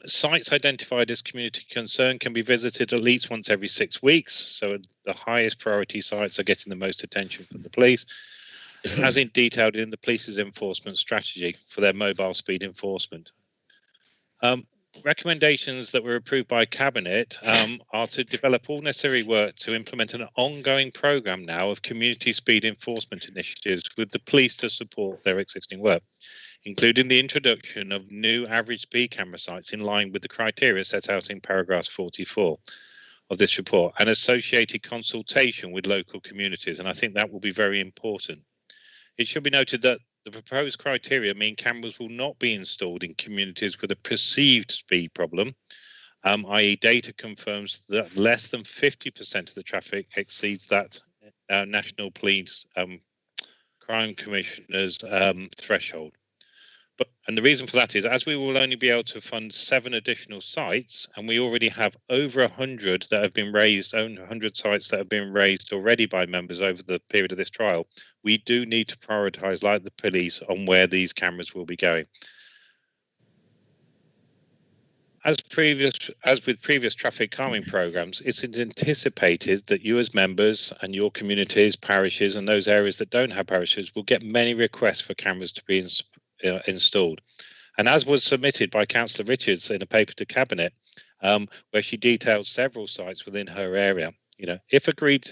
Sites identified as community concern can be visited at least once every 6 weeks. So the highest priority sites are getting the most attention from the police, as in detailed in the police's enforcement strategy for their mobile speed enforcement. Recommendations that were approved by Cabinet are to develop all necessary work to implement an ongoing programme now of community speed enforcement initiatives with the police to support their existing work, including the introduction of new average speed camera sites in line with the criteria set out in paragraph 44 of this report, and associated consultation with local communities, and I think that will be very important. It should be noted that the proposed criteria mean cameras will not be installed in communities with a perceived speed problem, i.e. data confirms that less than 50% of the traffic exceeds that National Police Crime Commissioner's threshold. And the reason for that is, as we will only be able to fund 7 additional sites, and we already have over 100 that have been raised, 100 sites that have been raised already by members over the period of this trial, we do need to prioritise, like the police, on where these cameras will be going. As with previous traffic calming programmes, it's anticipated that you as members and your communities, parishes, and those areas that don't have parishes will get many requests for cameras to be installed. And as was submitted by Councillor Richards in a paper to Cabinet, where she detailed several sites within her area, if agreed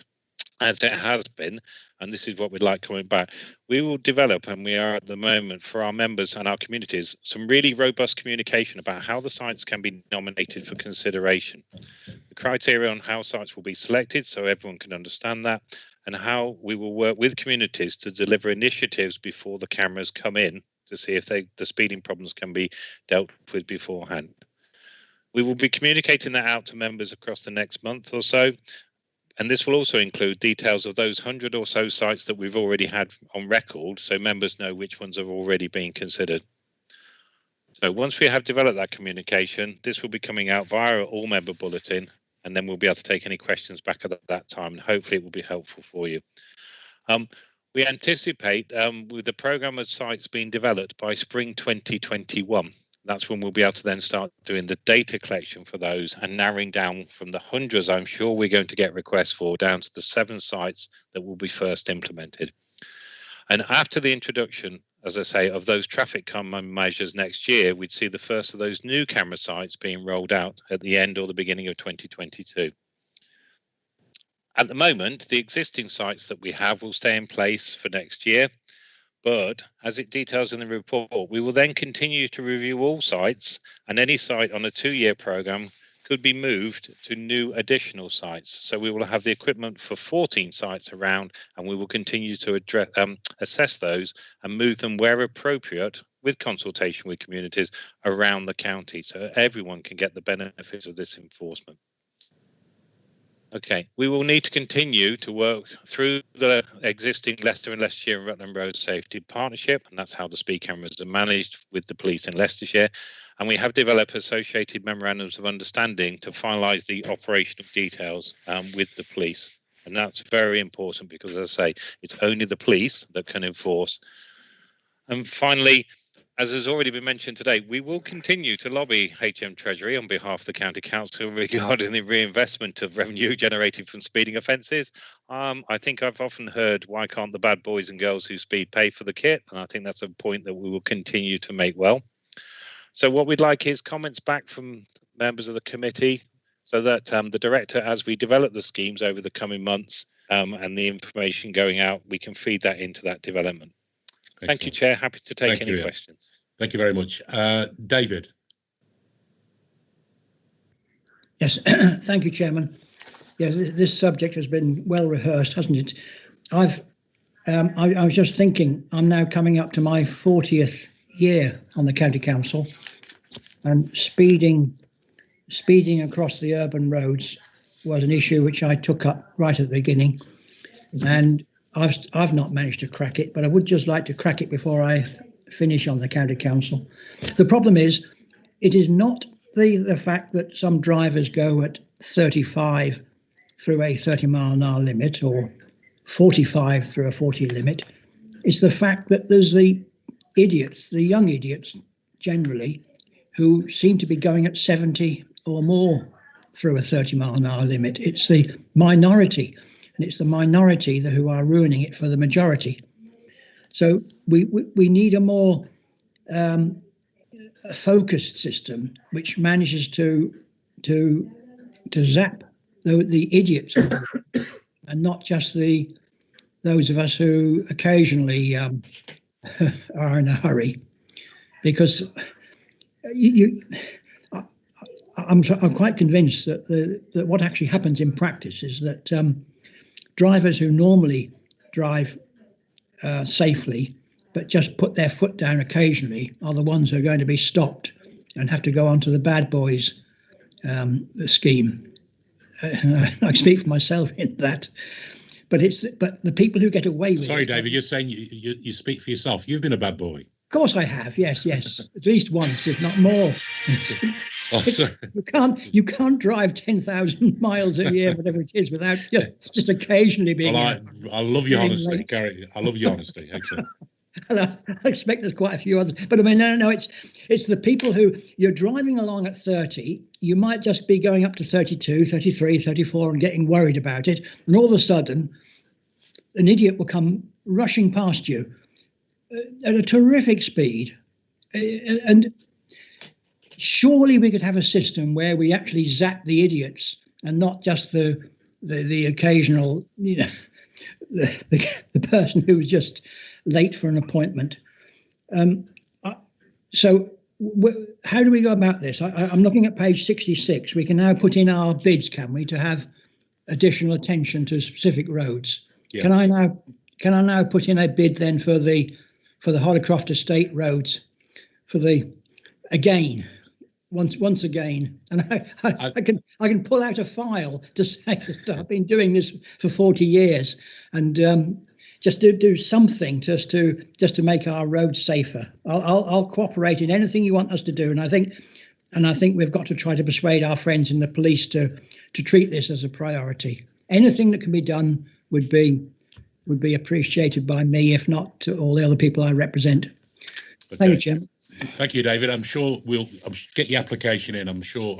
as it has been, and this is what we'd like coming back, we will develop, and we are at the moment for our members and our communities, some really robust communication about how the sites can be nominated for consideration, the criteria on how sites will be selected so everyone can understand that, and how we will work with communities to deliver initiatives before the cameras come in to see if the speeding problems can be dealt with beforehand. We will be communicating that out to members across the next month or so, and this will also include details of those 100 or so sites that we've already had on record, so members know which ones have already been considered. So once we have developed that communication, this will be coming out via all member bulletin, and then we'll be able to take any questions back at that time, and hopefully it will be helpful for you. We anticipate with the programme of sites being developed by spring 2021. That's when we'll be able to then start doing the data collection for those and narrowing down from the hundreds I'm sure we're going to get requests for down to the 7 sites that will be first implemented. And after the introduction, as I say, of those traffic calming measures next year, we'd see the first of those new camera sites being rolled out at the end or the beginning of 2022. At the moment, the existing sites that we have will stay in place for next year. But as it details in the report, we will then continue to review all sites, and any site on a 2-year programme could be moved to new additional sites. So we will have the equipment for 14 sites around, and we will continue to assess those and move them where appropriate with consultation with communities around the county, so everyone can get the benefits of this enforcement. Okay, we will need to continue to work through the existing Leicester and Leicestershire and Rutland Road Safety Partnership, and that's how the speed cameras are managed with the police in Leicestershire. And we have developed associated memorandums of understanding to finalise the operational details with the police. And that's very important because, as I say, it's only the police that can enforce. And finally, as has already been mentioned today, we will continue to lobby HM Treasury on behalf of the County Council regarding the reinvestment of revenue generated from speeding offences. I think I've often heard, why can't the bad boys and girls who speed pay for the kit? And I think that's a point that we will continue to make well. So what we'd like is comments back from members of the committee so that the director, as we develop the schemes over the coming months and the information going out, we can feed that into that development. Thank you, Chair. Happy to take any questions. Thank you very much. David. Yes, thank you, Chairman. Yeah, this subject has been well rehearsed, hasn't it? I was just thinking, I'm now coming up to my 40th year on the County Council, and speeding across the urban roads was an issue which I took up right at the beginning, and I've not managed to crack it, but I would just like to crack it before I finish on the County Council. The problem is, it is not the fact that some drivers go at 35 through a 30-mile-an-hour limit or 45 through a 40 limit. It's the fact that there's the idiots, the young idiots generally, who seem to be going at 70 or more through a 30-mile-an-hour limit. It's the minority. And it's the minority who are ruining it for the majority. So we need a more focused system which manages to zap the idiots and not just those of us who occasionally are in a hurry. Because I'm quite convinced that what actually happens in practice is that drivers who normally drive safely but just put their foot down occasionally are the ones who are going to be stopped and have to go on to the bad boys scheme. I speak for myself in that, but the people who get away with it. Sorry, David, you're saying you speak for yourself. You've been a bad boy. Of course I have. Yes, at least once, if not more. Oh, sorry. You can't drive 10,000 miles a year, whatever it is, without just occasionally being. Well, I love your honesty, Gary. I love your honesty. Excellent. And I expect there's quite a few others, but I mean, no, it's the people who you're driving along at 30. You might just be going up to 32, 33, 34, and getting worried about it, and all of a sudden, an idiot will come rushing past you at a terrific speed, and surely we could have a system where we actually zap the idiots and not just the occasional, the person who was just late for an appointment. So how do we go about this? I'm looking at page 66. We can now put in our bids, can we, to have additional attention to specific roads? Yeah. Can I now put in a bid then for the Hollycroft Estate roads, once again, and I can pull out a file to say that I've been doing this for 40 years, and just do something just to make our roads safer. I'll cooperate in anything you want us to do, and I think we've got to try to persuade our friends in the police to treat this as a priority. Anything that can be done would be appreciated by me, if not to all the other people I represent. Okay. Thank you, Chairman. Thank you, David. I'm sure we'll get your application in. I'm sure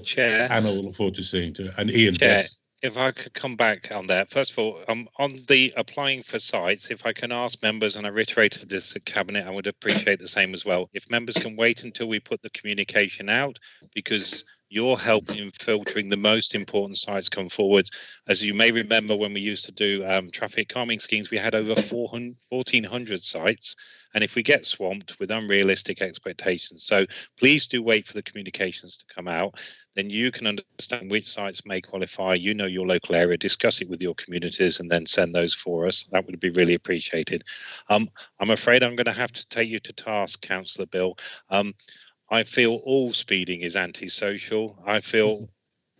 Chair, Anna will look forward to seeing it. And Ian, Chair, yes. If I could come back on that. First of all, on the applying for sites, if I can ask members, and I reiterated this at Cabinet, I would appreciate the same as well. If members can wait until we put the communication out, because your help in filtering the most important sites come forward. As you may remember, when we used to do traffic calming schemes, we had over 1,400 sites. And if we get swamped with unrealistic expectations, so please do wait for the communications to come out. Then you can understand which sites may qualify. You know your local area, discuss it with your communities, and then send those for us. That would be really appreciated. I'm afraid I'm going to have to take you to task, Councillor Bill. I feel all speeding is antisocial. I feel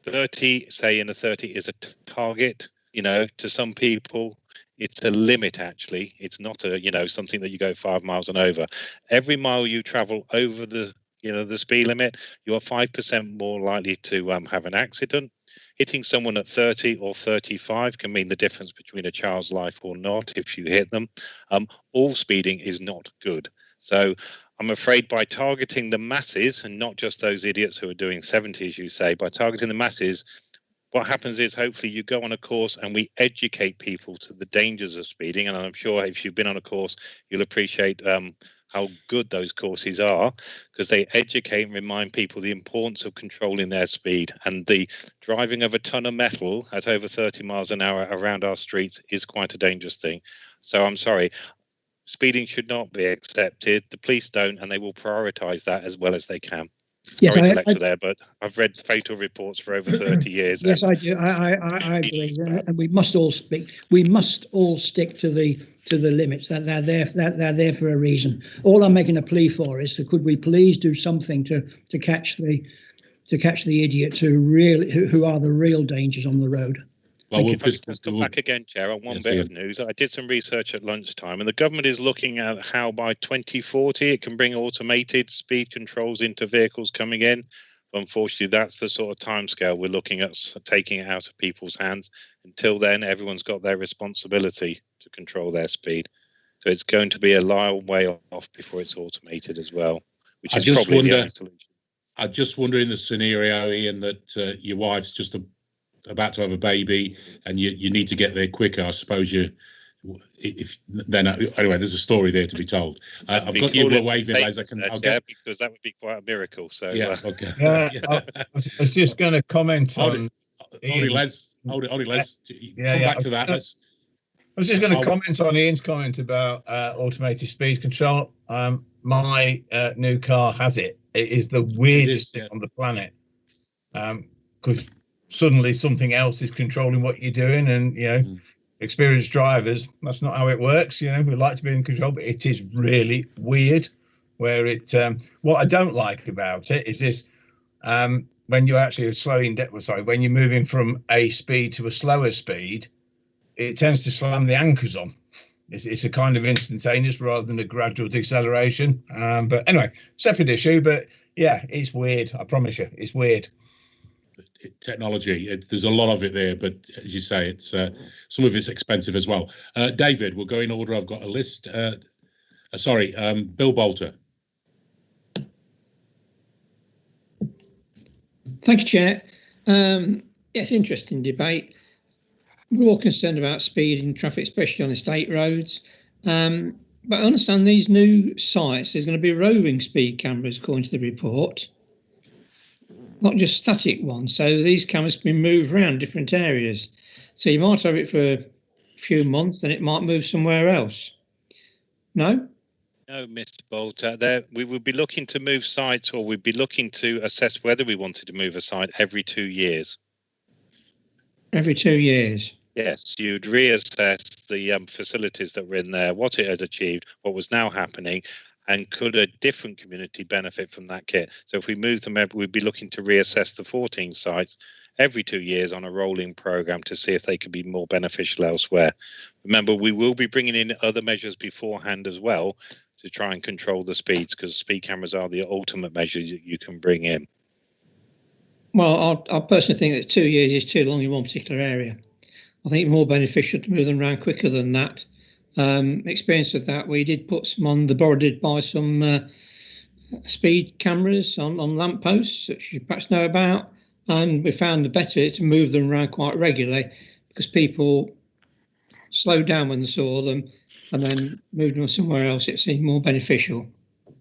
30, say in a 30 is a target, to some people. It's a limit, actually. It's not something that you go 5 miles and over. Every mile you travel over the speed limit, you are 5% more likely to have an accident. Hitting someone at 30 or 35 can mean the difference between a child's life or not if you hit them. All speeding is not good. So I'm afraid by targeting the masses, and not just those idiots who are doing 70, as you say, by targeting the masses, what happens is hopefully you go on a course and we educate people to the dangers of speeding. And I'm sure if you've been on a course, you'll appreciate how good those courses are, because they educate and remind people the importance of controlling their speed. And the driving of a ton of metal at over 30 miles an hour around our streets is quite a dangerous thing. So I'm sorry. Speeding should not be accepted. The police don't, and they will prioritise that as well as they can. Yes, Sorry to lecture there, but I've read fatal reports for over 30 years. Yes, I do. I agree, and we must all speak. We must all stick to the limits. That they're there for a reason. All I'm making a plea for is that could we please do something to catch the idiots who are the real dangers on the road. Well, if I could just come back again, Chair, on one bit of news. I did some research at lunchtime, and the government is looking at how by 2040 it can bring automated speed controls into vehicles coming in. Unfortunately, that's the sort of timescale we're looking at taking it out of people's hands. Until then, everyone's got their responsibility to control their speed. So it's going to be a long way off before it's automated as well, which is probably the only solution. I just wonder in the scenario, Ian, that your wife's just about to have a baby and you need to get there quicker. I suppose anyway, there's a story there to be told. I've got you waving as I can. Because that would be quite a miracle. So yeah, okay. I was just going to comment on. Hold it, Les. Come back to that. I was just going to comment on Ian's comment about automated speed control. My new car has it. It is the weirdest thing on the planet. Because suddenly something else is controlling what you're doing, and experienced drivers, that's not how it works. We like to be in control, but it is really weird. Where it, what I don't like about it is this: when you're actually when you're moving from a speed to a slower speed, it tends to slam the anchors on. It's a kind of instantaneous rather than a gradual deceleration. But anyway, separate issue. But yeah, it's weird. I promise you, it's weird. Technology, there's a lot of it there, but as you say, it's some of it's expensive as well. David, we'll go in order. I've got a list. Bill Bolter. Thank you, Chair. Yes, interesting debate. We're all concerned about speed in traffic, especially on estate roads. But I understand these new sites, there's going to be roving speed cameras according to the report, not just static ones. So these cameras can be moved around different areas. So you might have it for a few months, then it might move somewhere else. No? No, Mr. Bolter. We would be looking to move sites, or we'd be looking to assess whether we wanted to move a site every 2 years. Every 2 years? Yes, you'd reassess the facilities that were in there, what it had achieved, what was now happening, and could a different community benefit from that kit? So if we move them, we'd be looking to reassess the 14 sites every 2 years on a rolling program to see if they could be more beneficial elsewhere. Remember, we will be bringing in other measures beforehand as well to try and control the speeds, because speed cameras are the ultimate measure you can bring in. Well, I personally think that 2 years is too long in one particular area. I think it's more beneficial to move them around quicker than that. Experience of that, we did put some on, the borough did buy some speed cameras on lampposts, which you perhaps know about, and we found the better to move them around quite regularly, because people slowed down when they saw them and then moved them somewhere else. It seemed more beneficial.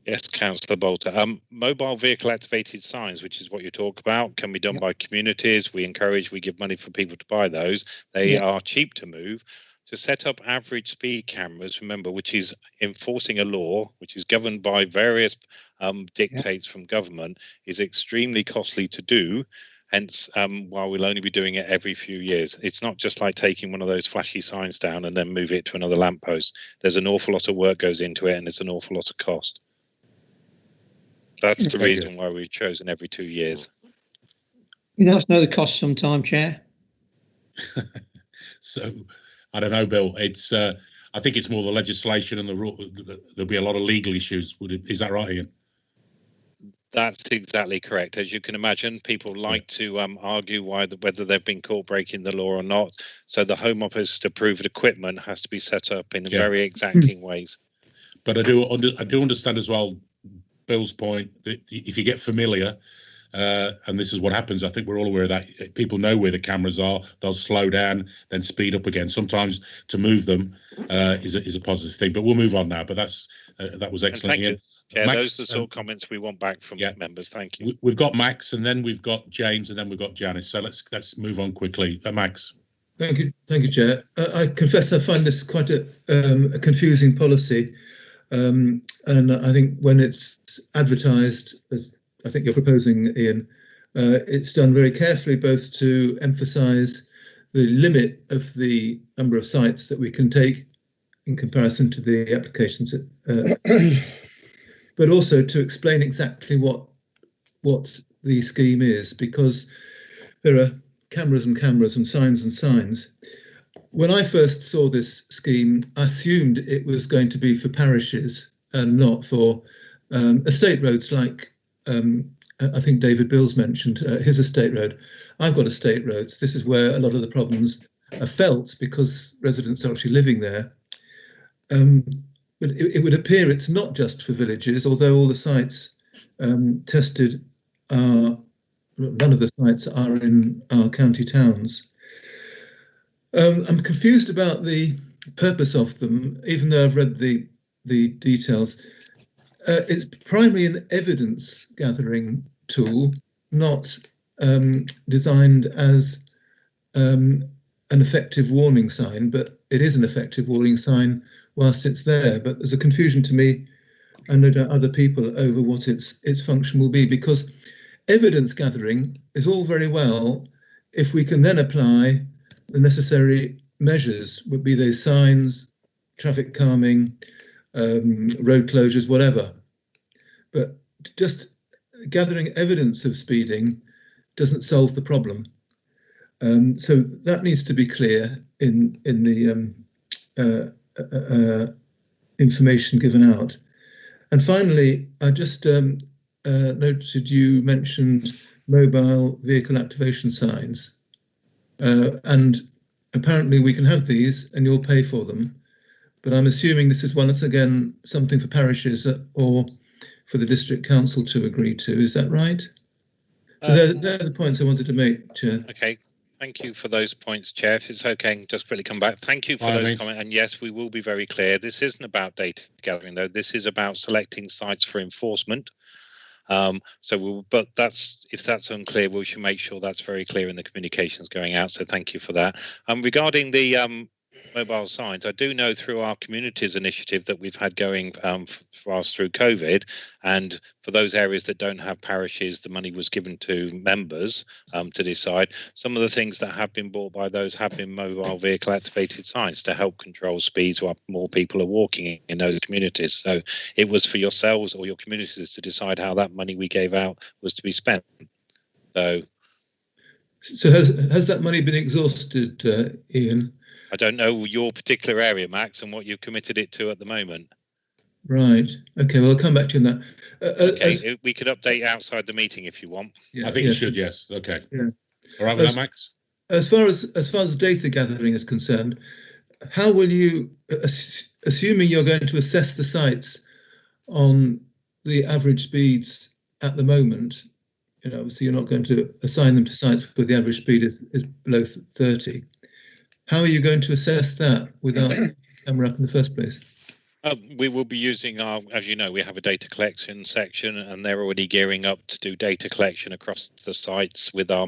Yes, Councillor Bolter. Mobile vehicle activated signs, which is what you talk about, can be done by communities. We give money for people to buy those. They are cheap to move. To set up average speed cameras, remember, which is enforcing a law, which is governed by various dictates from government, is extremely costly to do. Hence, while we'll only be doing it every few years. It's not just like taking one of those flashy signs down and then move it to another lamppost. There's an awful lot of work goes into it, and it's an awful lot of cost. That's the reason why we've chosen every 2 years. You know, know the cost sometime, Chair. So, I don't know, Bill. It's I think it's more the legislation and the rule. There'll be a lot of legal issues. Is that right, Ian? That's exactly correct. As you can imagine, people like to argue whether they've been caught breaking the law or not. So the Home Office approved equipment has to be set up in very exacting ways. But I do understand as well Bill's point that if you get familiar, and this is what happens, I think we're all aware of that. People know where the cameras are. They'll slow down, then speed up again. Sometimes to move them is a positive thing. But we'll move on now. But that was excellent. Thank you. Yeah, Max, those are the sort of comments we want back from members. Thank you. We've got Max, and then we've got James, and then we've got Janice. So let's move on quickly. Max. Thank you, Chair. I confess I find this quite a confusing policy. And I think when it's advertised, as I think you're proposing, Ian, it's done very carefully, both to emphasise the limit of the number of sites that we can take in comparison to the applications, but also to explain exactly what the scheme is, because there are cameras and signs. When I first saw this scheme, I assumed it was going to be for parishes and not for estate roads like I think David Bills mentioned his estate road. I've got estate roads. This is where a lot of the problems are felt because residents are actually living there. But it would appear it's not just for villages, although all the sites tested are, none of the sites are in our county towns. I'm confused about the purpose of them, even though I've read the details. It's primarily an evidence gathering tool, not designed as an effective warning sign, but it is an effective warning sign whilst it's there. But there's a confusion to me and no doubt other people over what its function will be, because evidence gathering is all very well if we can then apply the necessary measures, would be they signs, traffic calming, road closures, whatever. But just gathering evidence of speeding doesn't solve the problem. So that needs to be clear in the information given out. And finally, I just noted you mentioned mobile vehicle activation signs. And apparently we can have these and you'll pay for them. But I'm assuming this is once again something for parishes or for the district council to agree to. Is that right? So they're the points I wanted to make, Chair. Okay, thank you for those points, Chair. If it's okay, I can just quickly come back. Thank you for those comments. And yes, we will be very clear. This isn't about data gathering, though. This is about selecting sites for enforcement. But if that's unclear, we should make sure that's very clear in the communications going out. So thank you for that. Regarding the mobile signs. I do know through our communities initiative that we've had going for us through COVID, and for those areas that don't have parishes, the money was given to members to decide. Some of the things that have been bought by those have been mobile vehicle activated signs to help control speeds while more people are walking in those communities. So it was for yourselves or your communities to decide how that money we gave out was to be spent. So has that money been exhausted, Ian? I don't know your particular area, Max, and what you've committed it to at the moment. Right. Okay. Well, I'll come back to you on that. Okay. We could update outside the meeting if you want. Yeah, I think you should. Yes. Okay. Yeah. All right with that, Max? As far as data gathering is concerned, how will you, assuming you're going to assess the sites on the average speeds at the moment, obviously you're not going to assign them to sites where the average speed is below 30. How are you going to assess that without the camera up in the first place? We will be using our, as you know, we have a data collection section, and they're already gearing up to do data collection across the sites with our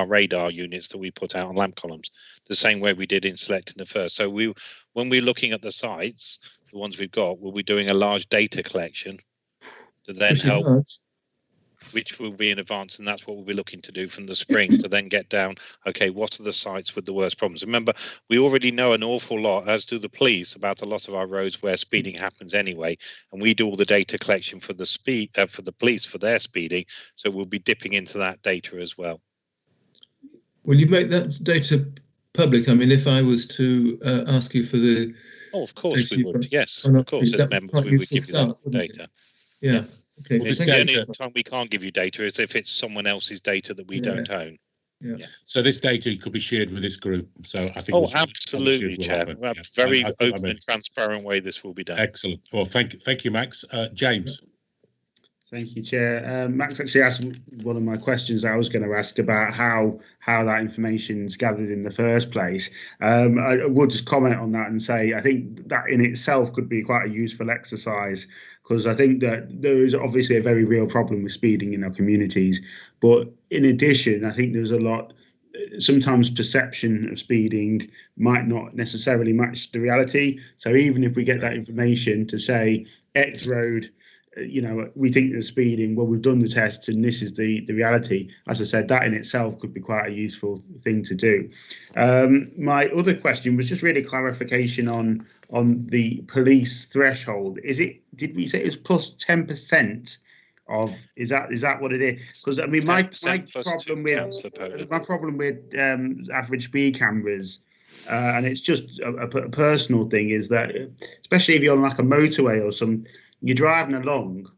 radar units that we put out on lamp columns, the same way we did in selecting the first. So when we're looking at the sites, the ones we've got, we'll be doing a large data collection to then help. Which will be in advance, and that's what we'll be looking to do from the spring to then get down, okay, what are the sites with the worst problems? Remember, we already know an awful lot, as do the police, about a lot of our roads where speeding happens anyway, and we do all the data collection for the police for their speeding, so we'll be dipping into that data as well. Will you make that data public? I mean, if I was to ask you for the... Oh, of course we would, yes, of course, as members we would give you that data. Yeah. Okay. Well, the only time we can't give you data is if it's someone else's data that we don't own. Yeah. So this data could be shared with this group. So I think. Oh, absolutely, Chair. Very open and transparent way this will be done. Excellent. Well, thank you, Max. James. Thank you, Chair. Max actually asked one of my questions I was going to ask about how that information is gathered in the first place. I would just comment on that and say I think that in itself could be quite a useful exercise, because I think that there is obviously a very real problem with speeding in our communities. But in addition, I think there's a lot, sometimes perception of speeding might not necessarily match the reality. So even if we get that information to say X road, we think they're speeding, well, we've done the tests and this is the reality. As I said, that in itself could be quite a useful thing to do. My other question was just really clarification on the police threshold. Did we say it was plus 10% of, is that what it is? Because I mean, my problem with average speed cameras, and it's just a personal thing, is that especially if you're on like a motorway or some, you're driving along,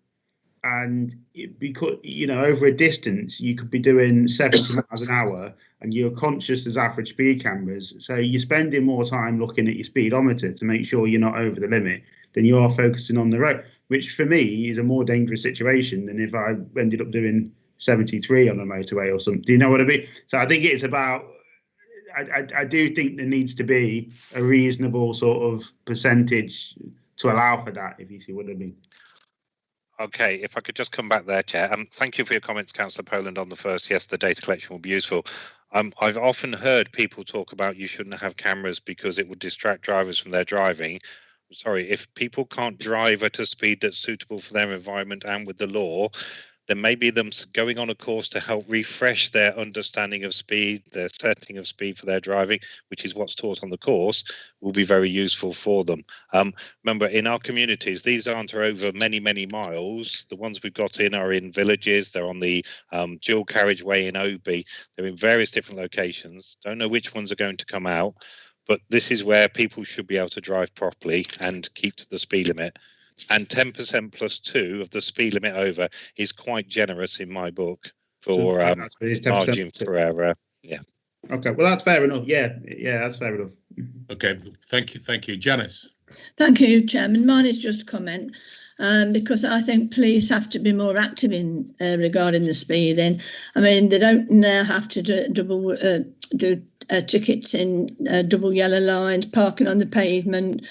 and because over a distance you could be doing 70 miles an hour, and you're conscious as average speed cameras, so you're spending more time looking at your speedometer to make sure you're not over the limit than you are focusing on the road, which for me is a more dangerous situation than if I ended up doing 73 on a motorway or something. Do you know what I mean? So I think it's about, I do think there needs to be a reasonable sort of percentage to allow for that, if you see what I mean. Okay, if I could just come back there, Chair. Thank you for your comments, Councillor Poland, on the first. Yes, the data collection will be useful. I've often heard people talk about you shouldn't have cameras because it would distract drivers from their driving. Sorry, if people can't drive at a speed that's suitable for their environment and with the law, then maybe them going on a course to help refresh their understanding of speed, their setting of speed for their driving, which is what's taught on the course, will be very useful for them. Remember, in our communities, these aren't over many, many miles. The ones we've got in are in villages. They're on the dual carriageway in Oby. They're in various different locations. Don't know which ones are going to come out, but this is where people should be able to drive properly and keep to the speed limit. And 10% plus 2 of the speed limit over is quite generous in my book for margin for error. Yeah. Okay, well, that's fair enough. Yeah, that's fair enough. Okay, thank you. Janice. Thank you, Chairman. Mine is just a comment, because I think police have to be more active in regarding the speeding. I mean, they don't now have to do tickets in double yellow lines, parking on the pavement,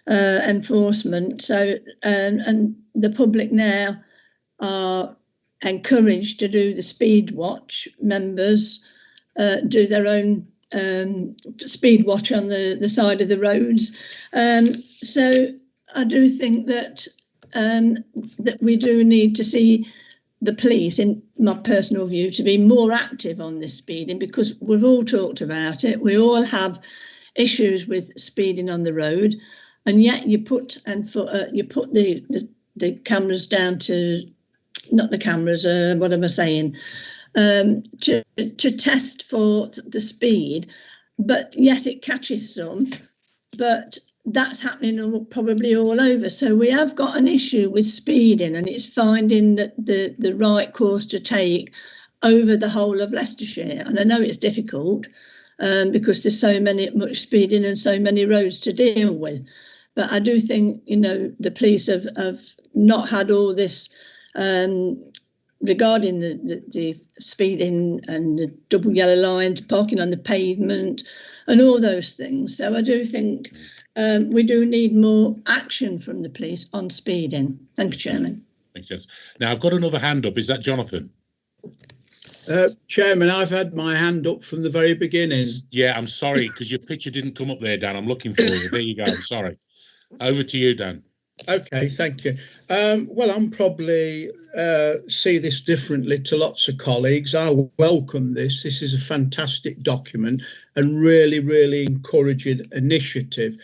enforcement. So and the public now are encouraged to do the speed watch. Members do their own speed watch on the side of the roads. So I do think that that we do need to see the police, in my personal view, to be more active on this speeding, because we've all talked about it. We all have issues with speeding on the road, and yet you put the cameras down to, not the cameras, what am I saying, to test for the speed, but yes, it catches some, but that's happening probably all over. So we have got an issue with speeding, and it's finding the right course to take over the whole of Leicestershire. And I know it's difficult because there's much speeding and so many roads to deal with. But I do think, the police have not had all this regarding the speeding and the double yellow lines, parking on the pavement and all those things. So I do think we do need more action from the police on speeding. Thank you, Chairman. Thanks, Jess. Now, I've got another hand up. Is that Jonathan? Chairman, I've had my hand up from the very beginning. Yeah, I'm sorry, because your picture didn't come up there, Dan. I'm looking for you. There you go. I'm sorry. Over to you, Dan. Okay, thank you. Well, I'm probably see this differently to lots of colleagues. I welcome this. This is a fantastic document and really, really encouraging initiative.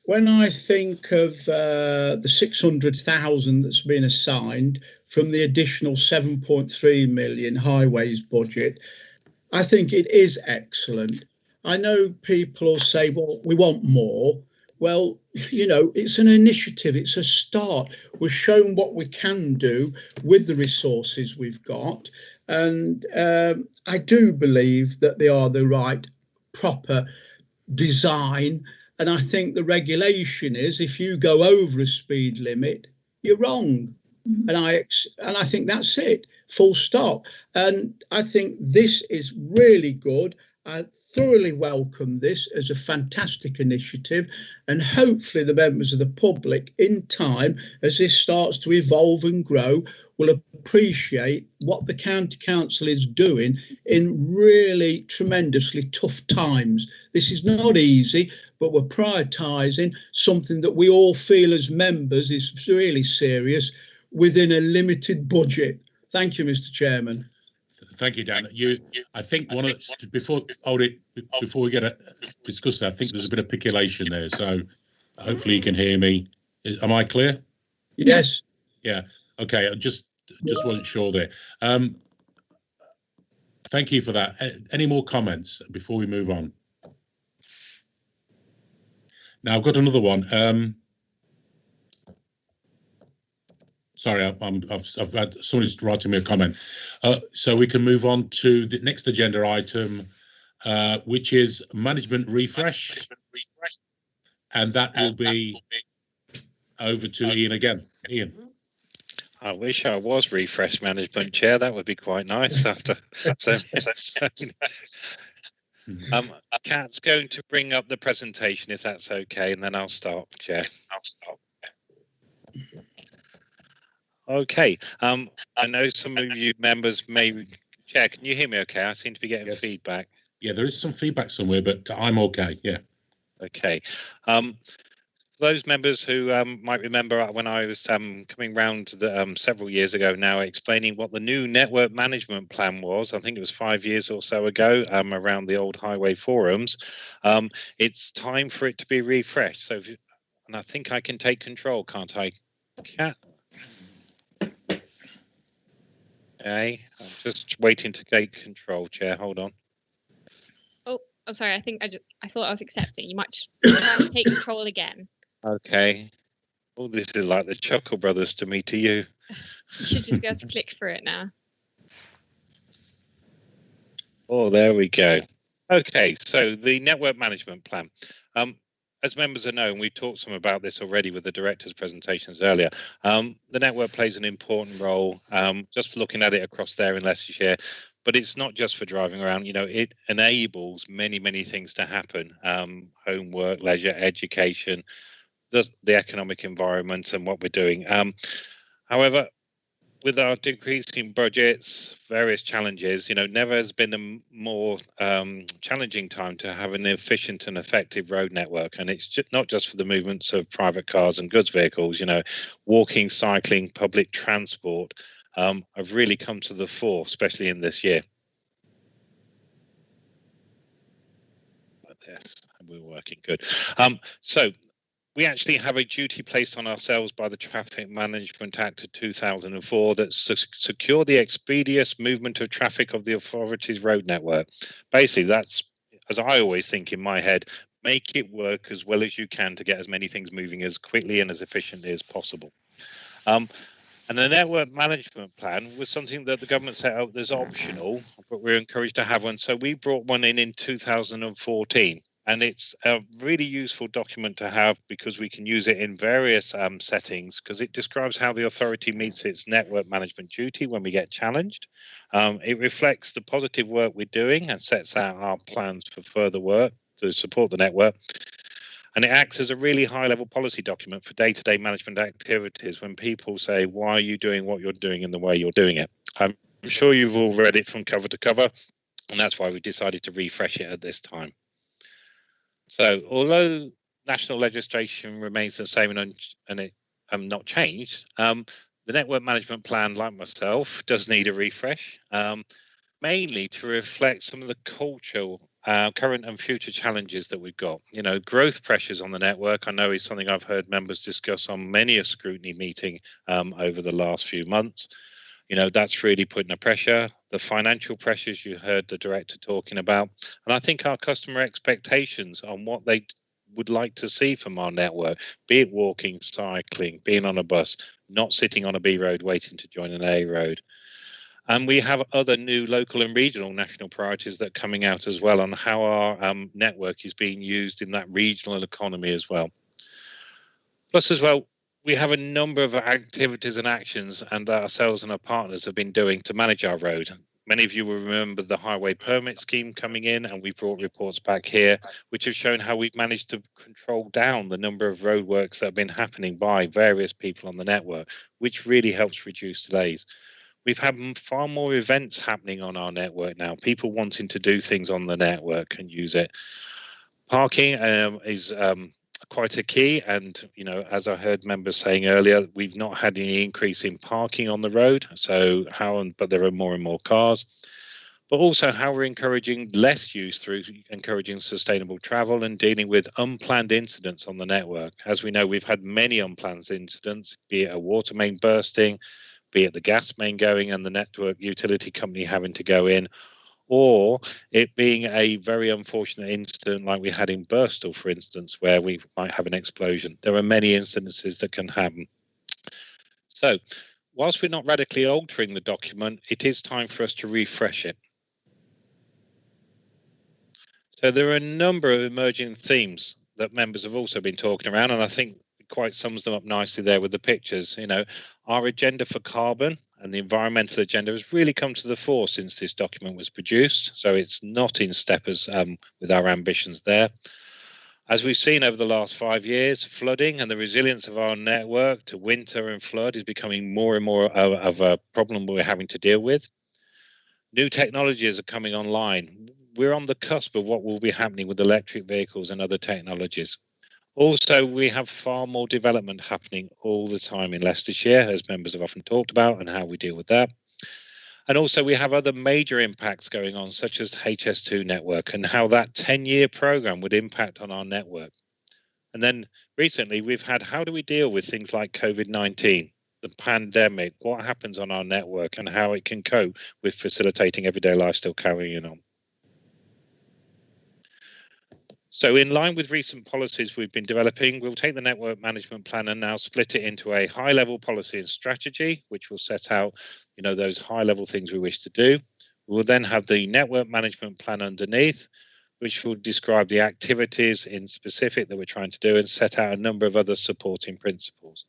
When I think of the 600,000 that's been assigned from the additional 7.3 million highways budget, I think it is excellent. I know people will say, well, we want more. Well, it's an initiative, it's a start. We've shown what we can do with the resources we've got. And I do believe that they are the right, proper design. And I think the regulation is, if you go over a speed limit, you're wrong. And I think that's it, full stop. And I think this is really good. I thoroughly welcome this as a fantastic initiative, and hopefully the members of the public in time, as this starts to evolve and grow, will appreciate what the County Council is doing in really tremendously tough times. This is not easy, but we're prioritising something that we all feel as members is really serious within a limited budget. Thank you, Mr. Chairman. Thank you, Dan. I think before we get to discuss that, I think there's a bit of piculation there. So hopefully you can hear me. Am I clear? Yes. Yeah. Okay. I just wasn't sure there. Thank you for that. Any more comments before we move on? Now I've got another one. Sorry, I've had somebody's writing me a comment. So we can move on to the next agenda item, which is management refresh. And that will be over to Ian again. Ian. I wish I was refresh management chair. That would be quite nice after. Kat's going to bring up the presentation, if that's okay, and then I'll start, Chair. Okay. I know some of you members may. Chair, can you hear me okay? I seem to be getting feedback. Yeah, there is some feedback somewhere, but I'm okay. Yeah. Okay. Those members who might remember when I was coming round several years ago now, explaining what the new network management plan was, I think it was 5 years or so ago, around the old highway forums. It's time for it to be refreshed. So, and I think I can take control, can't I, Kat? Okay, I'm just waiting to take control, Chair. Hold on. Oh, sorry. I thought I was accepting. You might just try and take control again. Okay. Oh, this is like the Chuckle Brothers to me to you. You should just be able to click through it now. Oh, there we go. Okay, so the network management plan. As members know, and we talked some about this already with the director's presentations earlier, the network plays an important role, just looking at it across there in Leicestershire. But it's not just for driving around, it enables many, many things to happen. Homework, leisure, education, the economic environment and what we're doing. However, with our decreasing budgets, various challenges, never has been a more challenging time to have an efficient and effective road network. And it's not just for the movements of private cars and goods vehicles, walking, cycling, public transport have really come to the fore, especially in this year. Yes, we're working good. So we actually have a duty placed on ourselves by the Traffic Management Act of 2004 that secure the expeditious movement of traffic of the authority's road network. Basically, that's, as I always think in my head, make it work as well as you can to get as many things moving as quickly and as efficiently as possible. And the network management plan was something that the government set out as optional, but we're encouraged to have one. So we brought one in 2014. And it's a really useful document to have because we can use it in various settings, because it describes how the authority meets its network management duty when we get challenged. It reflects the positive work we're doing and sets out our plans for further work to support the network. And it acts as a really high-level policy document for day-to-day management activities when people say, why are you doing what you're doing in the way you're doing it? I'm sure you've all read it from cover to cover, and that's why we decided to refresh it at this time. So, although national legislation remains the same and it not changed, the network management plan, like myself, does need a refresh, mainly to reflect some of the cultural, current and future challenges that we've got. Growth pressures on the network, I know, is something I've heard members discuss on many a scrutiny meeting over the last few months. That's really putting a pressure. The financial pressures you heard the director talking about. And I think our customer expectations on what they would like to see from our network, be it walking, cycling, being on a bus, not sitting on a B road waiting to join an A road. And we have other new local and regional national priorities that are coming out as well on how our network is being used in that regional economy as well. Plus as well, we have a number of activities and actions and ourselves and our partners have been doing to manage our road. Many of you will remember the highway permit scheme coming in, and we brought reports back here, which have shown how we've managed to control down the number of roadworks that have been happening by various people on the network, which really helps reduce delays. We've had far more events happening on our network now, people wanting to do things on the network and use it. Parking is quite a key, and as I heard members saying earlier, we've not had any increase in parking on the road, so but there are more and more cars, but also how we're encouraging less use through encouraging sustainable travel and dealing with unplanned incidents on the network. As we know, we've had many unplanned incidents, be it a water main bursting, be it the gas main going and the network utility company having to go in, or it being a very unfortunate incident like we had in Birstall, for instance, where we might have an explosion. There are many incidences that can happen. So, whilst we're not radically altering the document, it is time for us to refresh it. So there are a number of emerging themes that members have also been talking around, and I think it quite sums them up nicely there with the pictures. Our agenda for carbon and the environmental agenda has really come to the fore since this document was produced. So it's not in step with our ambitions there. As we've seen over the last 5 years, flooding and the resilience of our network to winter and flood is becoming more and more of a problem we're having to deal with. New technologies are coming online. We're on the cusp of what will be happening with electric vehicles and other technologies. Also, we have far more development happening all the time in Leicestershire, as members have often talked about, and how we deal with that. And also, we have other major impacts going on, such as HS2 network and how that 10-year program would impact on our network. And then recently, we've had how do we deal with things like COVID-19, the pandemic, what happens on our network and how it can cope with facilitating everyday life still carrying on. So in line with recent policies we've been developing, we'll take the network management plan and now split it into a high-level policy and strategy, which will set out, those high-level things we wish to do. We'll then have the network management plan underneath, which will describe the activities in specific that we're trying to do and set out a number of other supporting principles.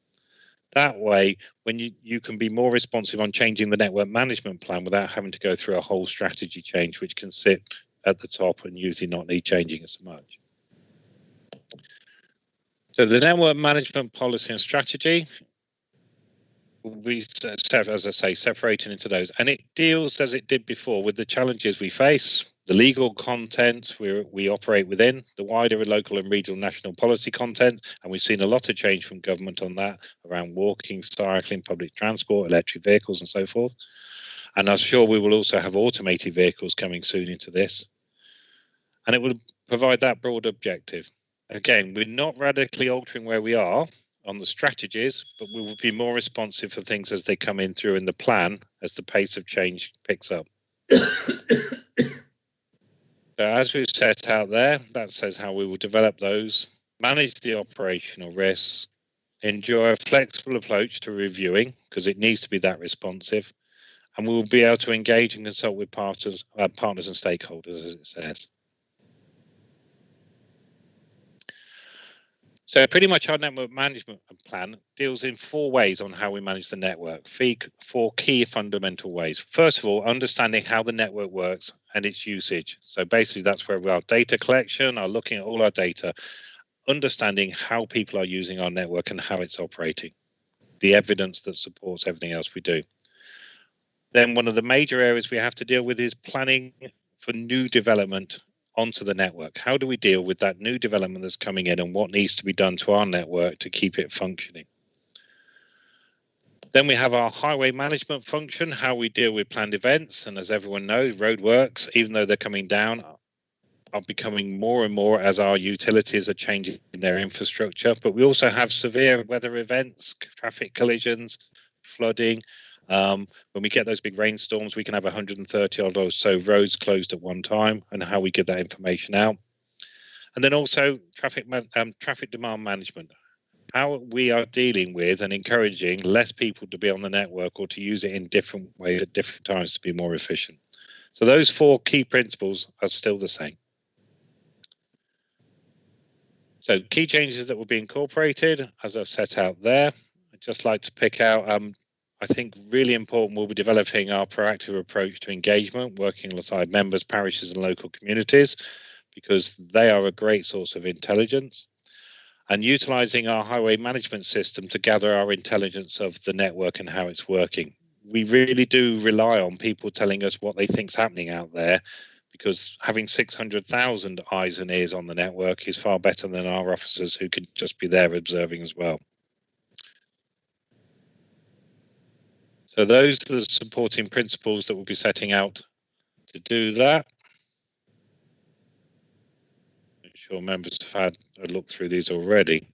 That way, when you can be more responsive on changing the network management plan without having to go through a whole strategy change, which can sit at the top and usually not need changing as much. So the network management policy and strategy, we, as I say, separating into those, and it deals, as it did before, with the challenges we face, the legal content we operate within, the wider local and regional national policy content, and we've seen a lot of change from government on that around walking, cycling, public transport, electric vehicles, and so forth. And I'm sure we will also have automated vehicles coming soon into this, and it will provide that broad objective. Again, we're not radically altering where we are on the strategies, but we will be more responsive for things as they come in through in the plan as the pace of change picks up. So as we've set out there, that says how we will develop those, manage the operational risks, enjoy a flexible approach to reviewing, because it needs to be that responsive, and we will be able to engage and consult with partners and stakeholders, as it says. So pretty much our network management plan deals in 4 ways on how we manage the network, 4 key fundamental ways. First of all, understanding how the network works and its usage. So basically that's where we are data collection, are looking at all our data, understanding how people are using our network and how it's operating, the evidence that supports everything else we do. Then one of the major areas we have to deal with is planning for new development onto the network. How do we deal with that new development that's coming in and what needs to be done to our network to keep it functioning? Then we have our highway management function, how we deal with planned events. And as everyone knows, roadworks, even though they're coming down, are becoming more and more as our utilities are changing their infrastructure. But we also have severe weather events, traffic collisions, flooding. When we get those big rainstorms, we can have 130 odd or so roads closed at one time, and how we get that information out. And then also traffic demand management, how we are dealing with and encouraging less people to be on the network or to use it in different ways at different times to be more efficient. So those 4 key principles are still the same. So key changes that will be incorporated, as I've set out there, I'd just like to pick out, I think really important, we'll be developing our proactive approach to engagement, working alongside members, parishes and local communities, because they are a great source of intelligence, and utilising our highway management system to gather our intelligence of the network and how it's working. We really do rely on people telling us what they think's happening out there, because having 600,000 eyes and ears on the network is far better than our officers who could just be there observing as well. So those are the supporting principles that we'll be setting out to do that. I'm sure members have had a look through these already.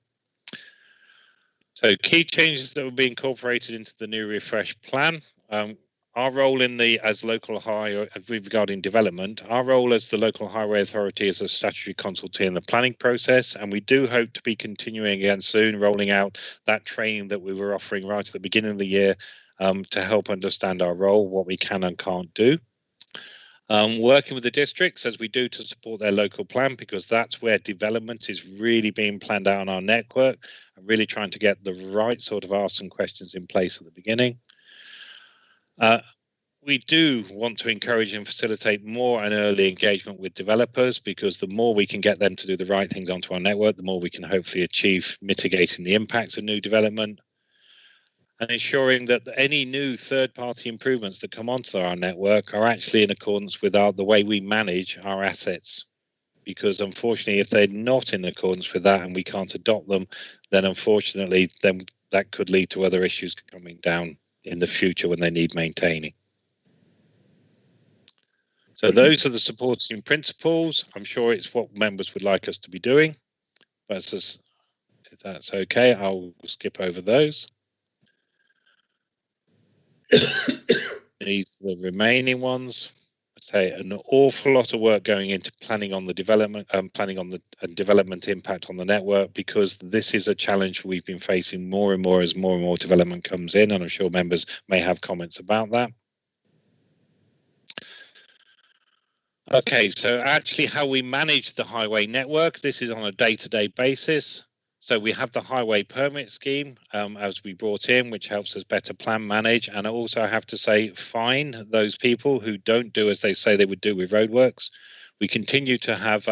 So key changes that will be incorporated into the new refresh plan. Our role in the regarding development, our role as the local highway authority is a statutory consultee in the planning process, and we do hope to be continuing again soon, rolling out that training that we were offering right at the beginning of the year to help understand our role, what we can and can't do. Working with the districts as we do to support their local plan, because that's where development is really being planned out on our network, and really trying to get the right sort of asks and questions in place at the beginning. We do want to encourage and facilitate more and early engagement with developers, because the more we can get them to do the right things onto our network, the more we can hopefully achieve mitigating the impacts of new development, and ensuring that any new third-party improvements that come onto our network are actually in accordance with the way we manage our assets. Because unfortunately, if they're not in accordance with that and we can't adopt them, then unfortunately, then that could lead to other issues coming down in the future when they need maintaining. So those are the supporting principles. I'm sure it's what members would like us to be doing, but if that's okay, I'll skip over those. These are the remaining ones. I'd say an awful lot of work going into planning on the development, planning on the development impact on the network, because this is a challenge we've been facing more and more as more and more development comes in, and I'm sure members may have comments about that. Okay, so actually how we manage the highway network, this is on a day-to-day basis. So we have the highway permit scheme as we brought in, which helps us better plan, manage, and also I have to say fine those people who don't do as they say they would do with roadworks. We continue to have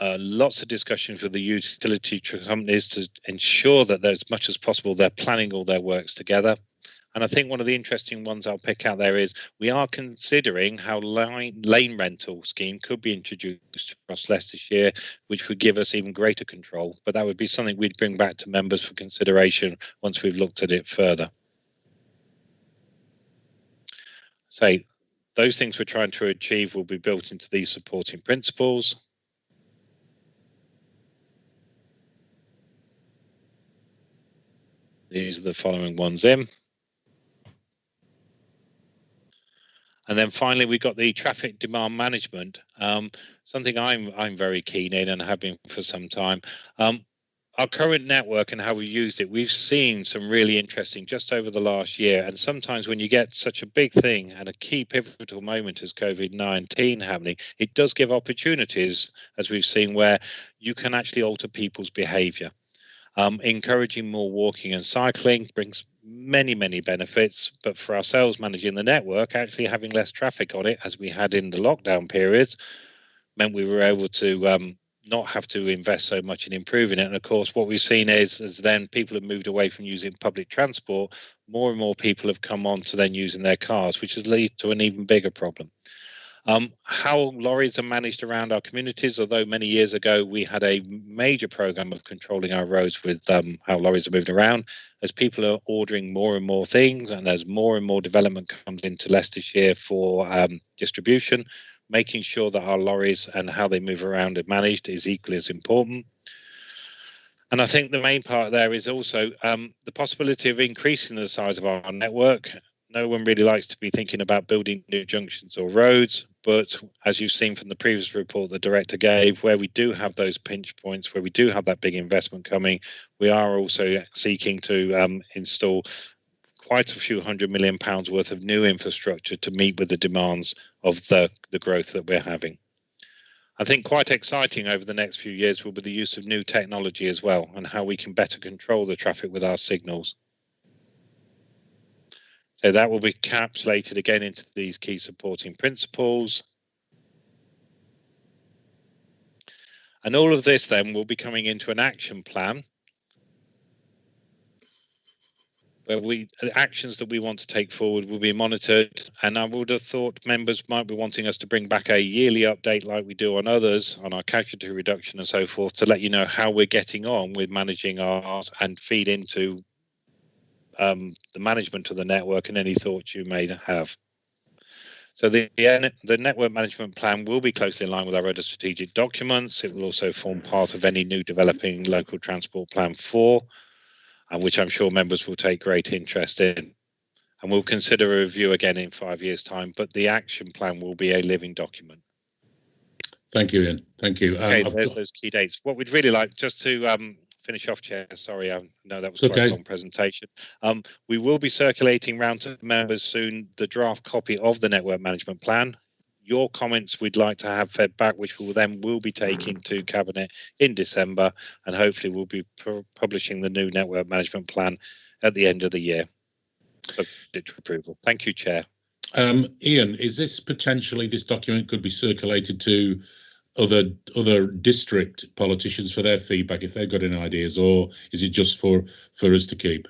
lots of discussions with the utility companies to ensure that as much as possible they're planning all their works together. And I think one of the interesting ones I'll pick out there is we are considering how lane rental scheme could be introduced across Leicestershire, which would give us even greater control. But that would be something we'd bring back to members for consideration once we've looked at it further. So those things we're trying to achieve will be built into these supporting principles. These are the following ones in. And then finally, we've got the traffic demand management, something I'm very keen in and have been for some time. Our current network and how we used it, we've seen some really interesting just over the last year. And sometimes when you get such a big thing and a key pivotal moment as COVID-19 happening, it does give opportunities, as we've seen, where you can actually alter people's behaviour. Encouraging more walking and cycling brings many benefits, but for ourselves managing the network, actually having less traffic on it as we had in the lockdown periods meant we were able to not have to invest so much in improving it. And of course what we've seen is then people have moved away from using public transport. More and more people have come on to then using their cars, which has led to an even bigger problem. How lorries are managed around our communities, although many years ago we had a major program of controlling our roads with how lorries are moved around. As people are ordering more and more things and as more and more development comes into Leicestershire for distribution, making sure that our lorries and how they move around are managed is equally as important. And I think the main part there is also the possibility of increasing the size of our network. No one really likes to be thinking about building new junctions or roads, but as you've seen from the previous report the director gave, where we do have those pinch points, where we do have that big investment coming, we are also seeking to install quite a few £100 million worth of new infrastructure to meet with the demands of the growth that we're having. I think quite exciting over the next few years will be the use of new technology as well, and how we can better control the traffic with our signals. So that will be encapsulated again into these key supporting principles. And all of this then will be coming into an action plan where the actions that we want to take forward will be monitored. And I would have thought members might be wanting us to bring back a yearly update like we do on others, on our casualty reduction and so forth, to let you know how we're getting on with managing ours and feed into the management of the network and any thoughts you may have. So the network management plan will be closely in line with our other strategic documents. It will also form part of any new developing local transport plan 4, and which I'm sure members will take great interest in. And we'll consider a review again in 5 years' time, but the action plan will be a living document. Thank you, Ian. Thank you. Okay, there's those key dates. What we'd really like, just to finish off, Chair, sorry, I know that was quite a long presentation. We will be circulating round to members soon the draft copy of the network management plan. Your comments we'd like to have fed back, which will be taken to Cabinet in December, and hopefully we'll be publishing the new network management plan at the end of the year. Subject to approval. Thank you, Chair. Ian, is this potentially, this document could be circulated to other district politicians for their feedback if they've got any ideas, or is it just for us to keep?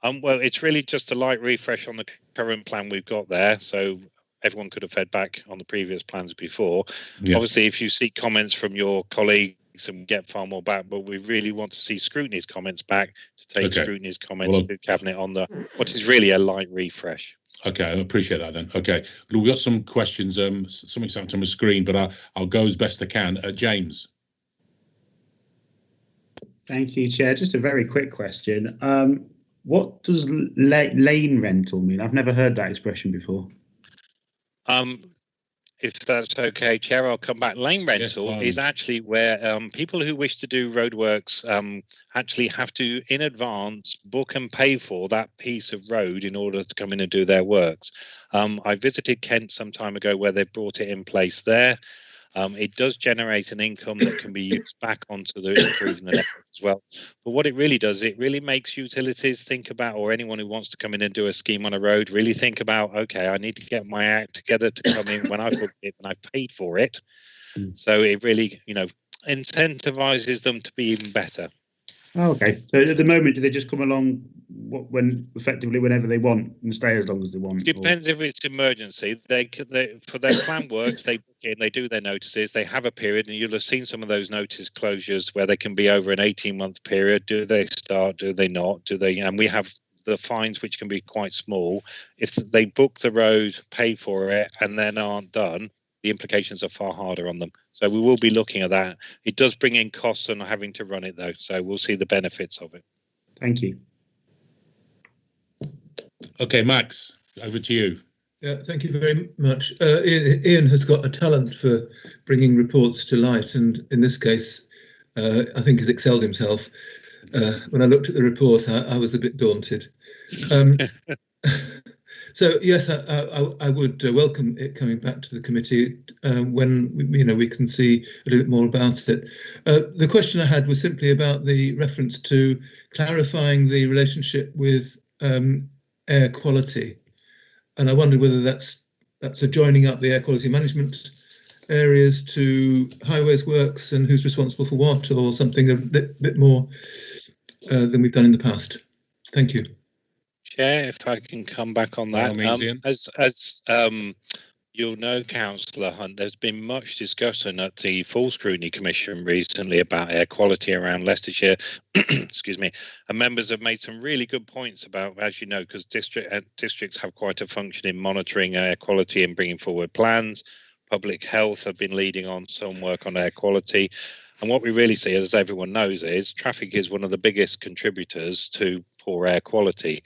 Well, it's really just a light refresh on the current plan we've got there, so everyone could have fed back on the previous plans before. Yes. Obviously, if you see comments from your colleagues and get far more back, but we really want to see Scrutiny's comments back to take Scrutiny's comments to Cabinet on what is really a light refresh. Okay, I appreciate that then. Okay, we've got some questions. Something's happened on my screen, but I'll go as best I can. James. Thank you, Chair. Just a very quick question. What does lane rental mean? I've never heard that expression before. If that's okay, Chair, I'll come back. Lane rental is actually where people who wish to do roadworks actually have to, in advance, book and pay for that piece of road in order to come in and do their works. I visited Kent some time ago where they brought it in place there. It does generate an income that can be used back onto the improving the network as well. But what it really does, it really makes utilities think about, or anyone who wants to come in and do a scheme on a road, really think about, okay, I need to get my act together to come in when I've booked it and I've paid for it. So it really, incentivizes them to be even better. Oh, okay. So at the moment, do they just come along whenever they want and stay as long as they want? Depends if it's emergency. They for their plan works. They book in, they do their notices. They have a period, and you'll have seen some of those notice closures where they can be over an 18-month period. Do they start? Do they not? Do they? And we have the fines, which can be quite small. If they book the road, pay for it, and then aren't done, the implications are far harder on them. So we will be looking at that. It does bring in costs on having to run it, though. So we'll see the benefits of it. Thank you. Okay, Max, over to you. Yeah, thank you very much. Ian has got a talent for bringing reports to light, and in this case, I think has excelled himself. When I looked at the report, I was a bit daunted. So yes, I would welcome it coming back to the committee when we can see a little bit more about it. The question I had was simply about the reference to clarifying the relationship with air quality, and I wondered whether that's a joining up the air quality management areas to highways works and who's responsible for what, or something a bit more than we've done in the past. Thank you. Chair, if I can come back on that. As you'll know, Councillor Hunt, there's been much discussion at the Full Scrutiny Commission recently about air quality around Leicestershire. Excuse me. And members have made some really good points about, as you know, because districts have quite a function in monitoring air quality and bringing forward plans. Public Health have been leading on some work on air quality. And what we really see, as everyone knows, is traffic is one of the biggest contributors to poor air quality.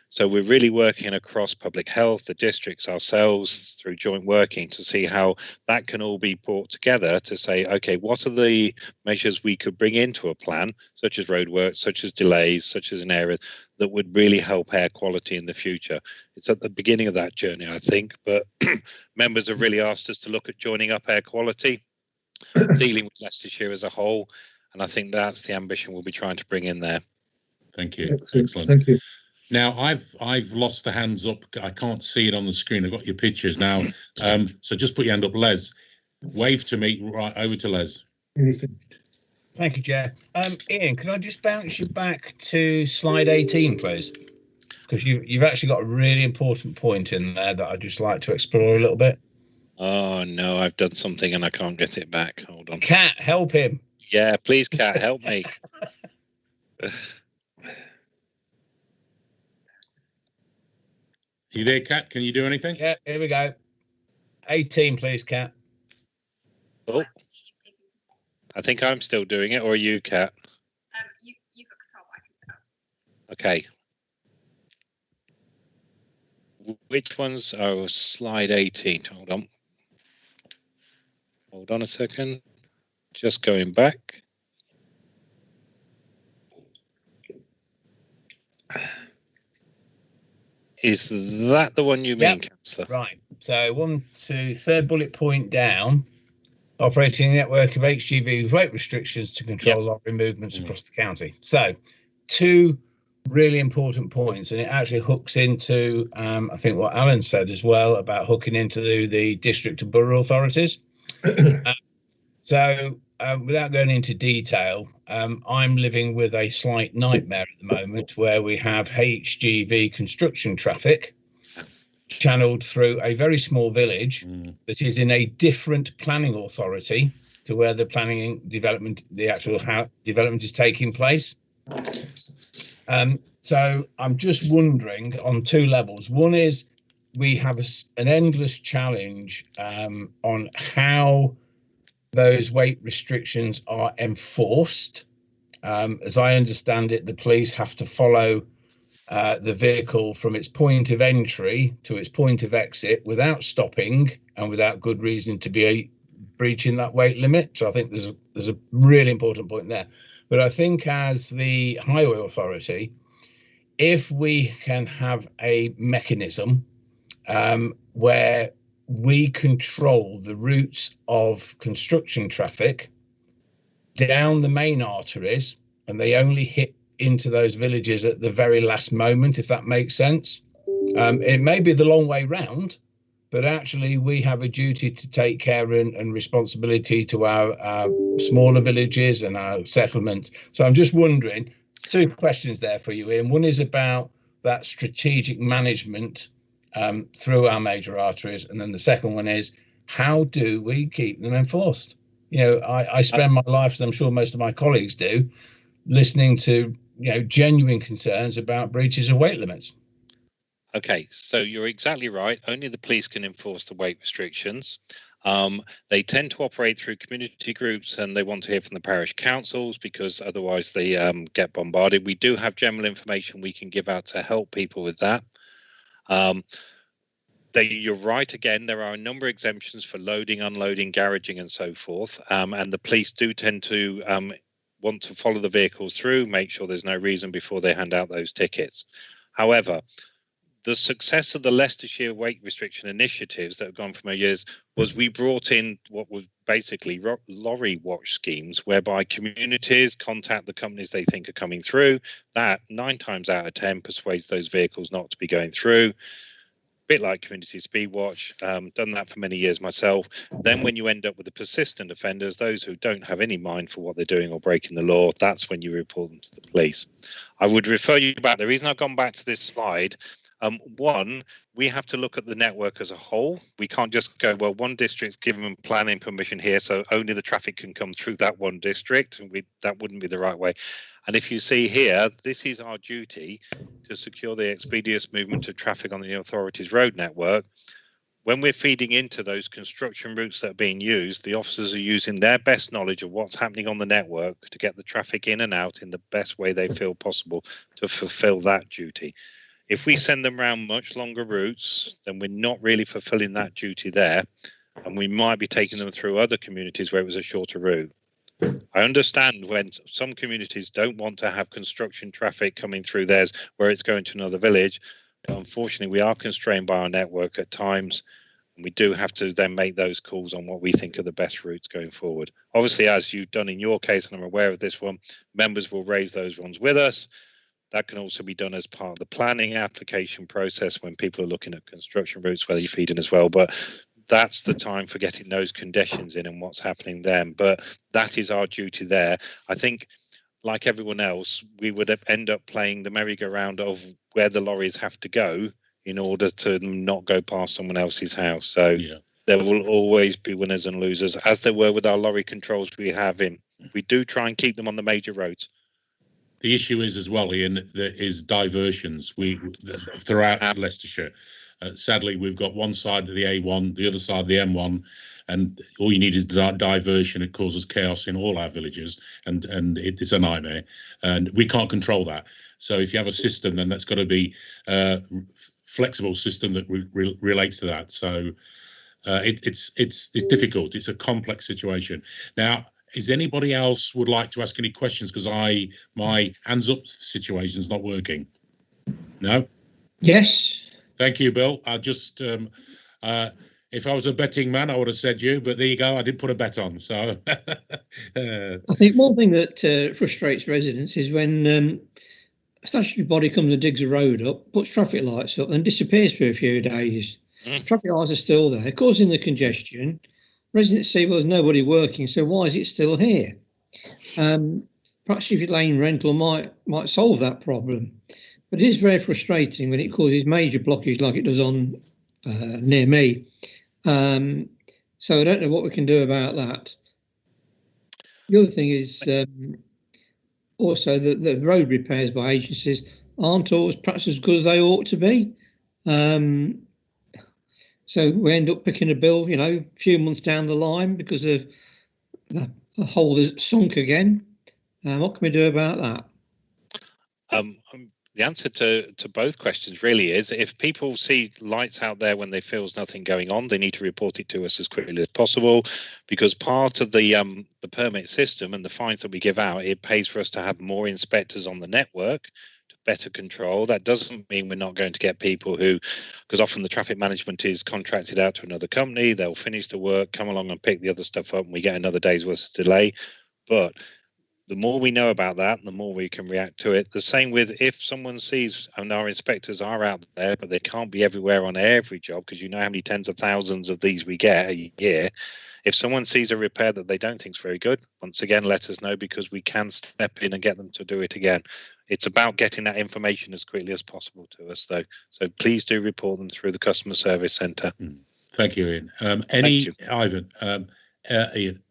So we're really working across public health, the districts, ourselves, through joint working to see how that can all be brought together to say, okay, what are the measures we could bring into a plan, such as roadworks, such as delays, such as an area that would really help air quality in the future. It's at the beginning of that journey, I think, but members have really asked us to look at joining up air quality, dealing with Leicestershire as a whole, and I think that's the ambition we'll be trying to bring in there. Thank you. Excellent. Thank you. Now I've lost the hands up. I can't see it on the screen. I've got your pictures now. So just put your hand up, Les. Wave to me. Right, over to Les. Thank you, Chair. Ian, can I just bounce you back to slide 18, please? Because you've actually got a really important point in there that I'd just like to explore a little bit. Oh no, I've done something and I can't get it back. Hold on. Kat, help him. Yeah, please, Kat, help me. You there, Kat? Can you do anything? Yeah, here we go. 18, please, Kat. Oh, I think I'm still doing it, or are you, Kat? You got control, I can. Okay. Which ones? Oh, slide 18. Hold on a second. Just going back. Is that the one you mean, Councillor? Right. So third bullet point down. Operating a network of HGV with weight restrictions to control lorry movements across the county. So, two really important points, and it actually hooks into, I think, what Alan said as well about hooking into the district and borough authorities. So, without going into detail, I'm living with a slight nightmare at the moment where we have HGV construction traffic channeled through a very small village that is in a different planning authority to where the planning development, the actual development is taking place. So I'm just wondering on two levels. One is we have an endless challenge on how those weight restrictions are enforced. As I understand it, the police have to follow the vehicle from its point of entry to its point of exit without stopping and without good reason to be breaching that weight limit. So I think there's a really important point there. But I think as the highway authority, if we can have a mechanism where we control the routes of construction traffic down the main arteries and they only hit into those villages at the very last moment, if that makes sense. It may be the long way round, but actually we have a duty to take care and responsibility to our smaller villages and our settlements. So I'm just wondering, two questions there for you, Ian. One is about that strategic management through our major arteries, and then the second one is, how do we keep them enforced? You know, I spend my life, as I'm sure most of my colleagues do, listening to, you know, genuine concerns about breaches of weight limits. Okay, so you're exactly right. Only the police can enforce the weight restrictions. They tend to operate through community groups, and they want to hear from the parish councils because otherwise they get bombarded. We do have general information we can give out to help people with that. You're right, again, there are a number of exemptions for loading, unloading, garaging and so forth. And the police do tend to want to follow the vehicles through, make sure there's no reason before they hand out those tickets. However, the success of the Leicestershire weight restriction initiatives that have gone for many years was we brought in what was basically lorry watch schemes, whereby communities contact the companies they think are coming through. That 9 times out of 10 persuades those vehicles not to be going through. Bit like Community Speed Watch, done that for many years myself. Then when you end up with the persistent offenders, those who don't have any mind for what they're doing or breaking the law, that's when you report them to the police. I would refer you back. The reason I've gone back to this slide, one, we have to look at the network as a whole. We can't just go, well, one district's given them planning permission here, so only the traffic can come through that one district. And that wouldn't be the right way. And if you see here, this is our duty to secure the expeditious movement of traffic on the authority's road network. When we're feeding into those construction routes that are being used, the officers are using their best knowledge of what's happening on the network to get the traffic in and out in the best way they feel possible to fulfill that duty. If we send them around much longer routes, then we're not really fulfilling that duty there, and we might be taking them through other communities where it was a shorter route. I understand when some communities don't want to have construction traffic coming through theirs where it's going to another village, but unfortunately we are constrained by our network at times, and we do have to then make those calls on what we think are the best routes going forward. Obviously, as you've done in your case, and I'm aware of this one, members will raise those ones with us. That can also be done as part of the planning application process when people are looking at construction routes where you feed in as well. But that's the time for getting those conditions in and what's happening then. But that is our duty there. I think, like everyone else, we would end up playing the merry-go-round of where the lorries have to go in order to not go past someone else's house. So yeah, there will always be winners and losers, as there were with our lorry controls we have in. We do try and keep them on the major roads. The issue is as well, Ian, there is diversions throughout Leicestershire. Sadly, we've got one side of the A1, the other side of the M1, and all you need is diversion. It causes chaos in all our villages, and it's a nightmare, and we can't control that. So if you have a system, then that's got to be a flexible system that relates to that. So it's difficult. It's a complex situation. Now, is anybody else would like to ask any questions? Because my hands up situation is not working. No? Yes. Thank you, Bill. I just, if I was a betting man, I would have said you, but there you go. I did put a bet on. So I think one thing that frustrates residents is when a statutory body comes and digs a road up, puts traffic lights up, and disappears for a few days. Traffic lights are still there, causing the congestion. Residents say, well, there's nobody working, so why is it still here? Perhaps if lane rental might solve that problem. But it is very frustrating when it causes major blockage like it does on near me. So I don't know what we can do about that. The other thing is also that the road repairs by agencies aren't always perhaps as good as they ought to be. So we end up picking a bill, you know, a few months down the line because of the hole is sunk again. What can we do about that? The answer to both questions really is, if people see lights out there when they feel there's nothing going on, they need to report it to us as quickly as possible, because part of the permit system and the fines that we give out, it pays for us to have more inspectors on the network to better control. That doesn't mean we're not going to get people who, because often the traffic management is contracted out to another company, they'll finish the work, come along and pick the other stuff up, and we get another day's worth of delay. But The more we know about that, the more we can react to it. The same with if someone sees, and our inspectors are out there, but they can't be everywhere on every job, because you know how many tens of thousands of these we get a year. If someone sees a repair that they don't think is very good, once again, let us know, because we can step in and get them to do it again. It's about getting that information as quickly as possible to us, though. So please do report them through the customer service centre. Thank you, Ian. Ivan, Ian,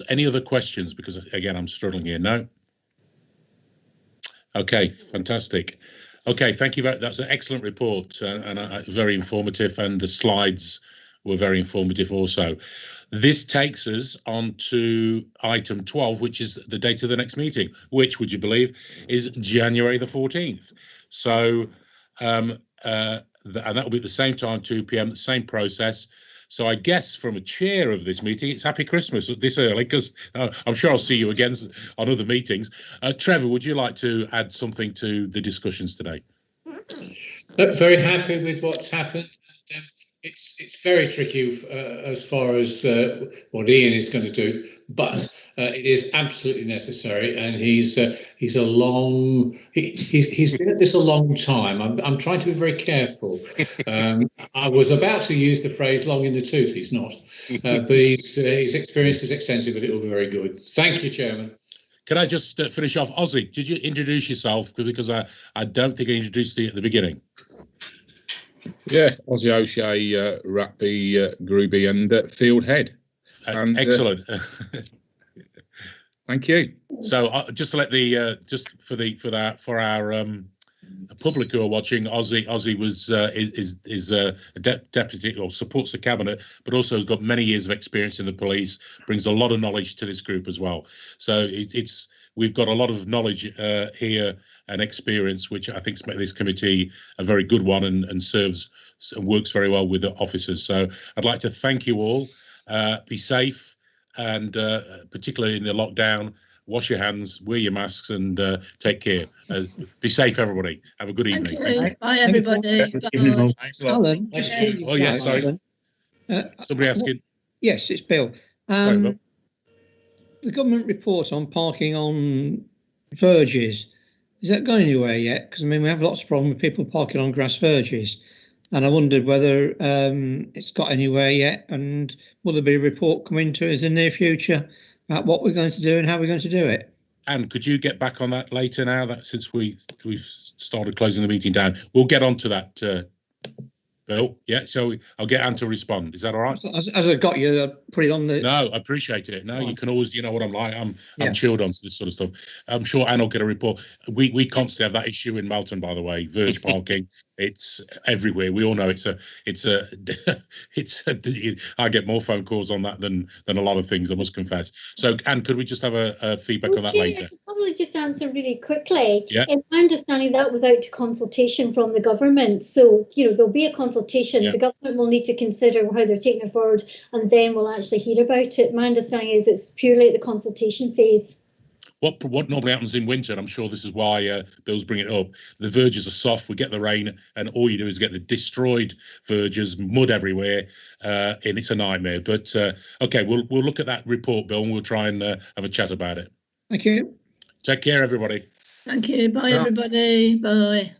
any other questions? Because again, I'm struggling here. No. Okay, fantastic. Okay, thank you. That's an excellent report and very informative, and the slides were very informative also. This takes us on to item 12, which is the date of the next meeting, which, would you believe, is January the 14th. So, and that will be at the same time, 2 p.m., the same process. So I guess from a chair of this meeting, it's Happy Christmas this early, because I'm sure I'll see you again on other meetings. Trevor, would you like to add something to the discussions today? Very happy with what's happened. It's very tricky as far as what Ian is going to do, but it is absolutely necessary. And he's been at this a long time. I'm trying to be very careful. I was about to use the phrase "long in the tooth." He's not, but his experience is extensive, but it will be very good. Thank you, Chairman. Can I just finish off? Ozzy, did you introduce yourself? Because I don't think I introduced you at the beginning. Yeah, Ozzy O'Shea, Ratby, Gruby, and Field Head. And, excellent. Thank you. So just to let the for our public who are watching, Ozzy was is a deputy, or supports the cabinet, but also has got many years of experience in the police. Brings a lot of knowledge to this group as well. So we've got a lot of knowledge here and experience, which I think makes this committee a very good one and serves and works very well with the officers. So I'd like to thank you all. Be safe, and particularly in the lockdown, wash your hands, wear your masks, and take care. Be safe, everybody. Have a good evening. Thank you. Bye, everybody. Bye. Alan, oh yes, sorry. Somebody asking. Yes, it's Bill. Sorry, Bill. The government report on parking on verges, is that going anywhere yet? Because I mean, we have lots of problems with people parking on grass verges, and I wondered whether it's got anywhere yet, and will there be a report coming to us in the near future about what we're going to do and how we're going to do it? And could you get back on that later now, that since we've started closing the meeting down? We'll get on to that, Bill. Yeah, so I'll get Anne to respond. Is that all right? As I got you, I'll put it on the... No, I appreciate it. No, you can always, you know what I'm like. I'm chilled on this sort of stuff. I'm sure Anne will get a report. We constantly have that issue in Melton, by the way, verge parking. It's everywhere. We all know I get more phone calls on that than a lot of things, I must confess. So, Anne, could we just have a feedback on that later? I could probably just answer really quickly. Yeah. In my understanding, that was out to consultation from the government. So, there'll be a consultation. Yeah. The government will need to consider how they're taking it forward, and then we'll actually hear about it. My understanding is it's purely at the consultation phase. What normally happens in winter, and I'm sure this is why Bill's bringing it up, the verges are soft, we get the rain, and all you do is get the destroyed verges, mud everywhere, and it's a nightmare. But okay, we'll look at that report, Bill, and we'll try and have a chat about it. Thank you. Take care, everybody. Thank you. Bye, everybody. Bye.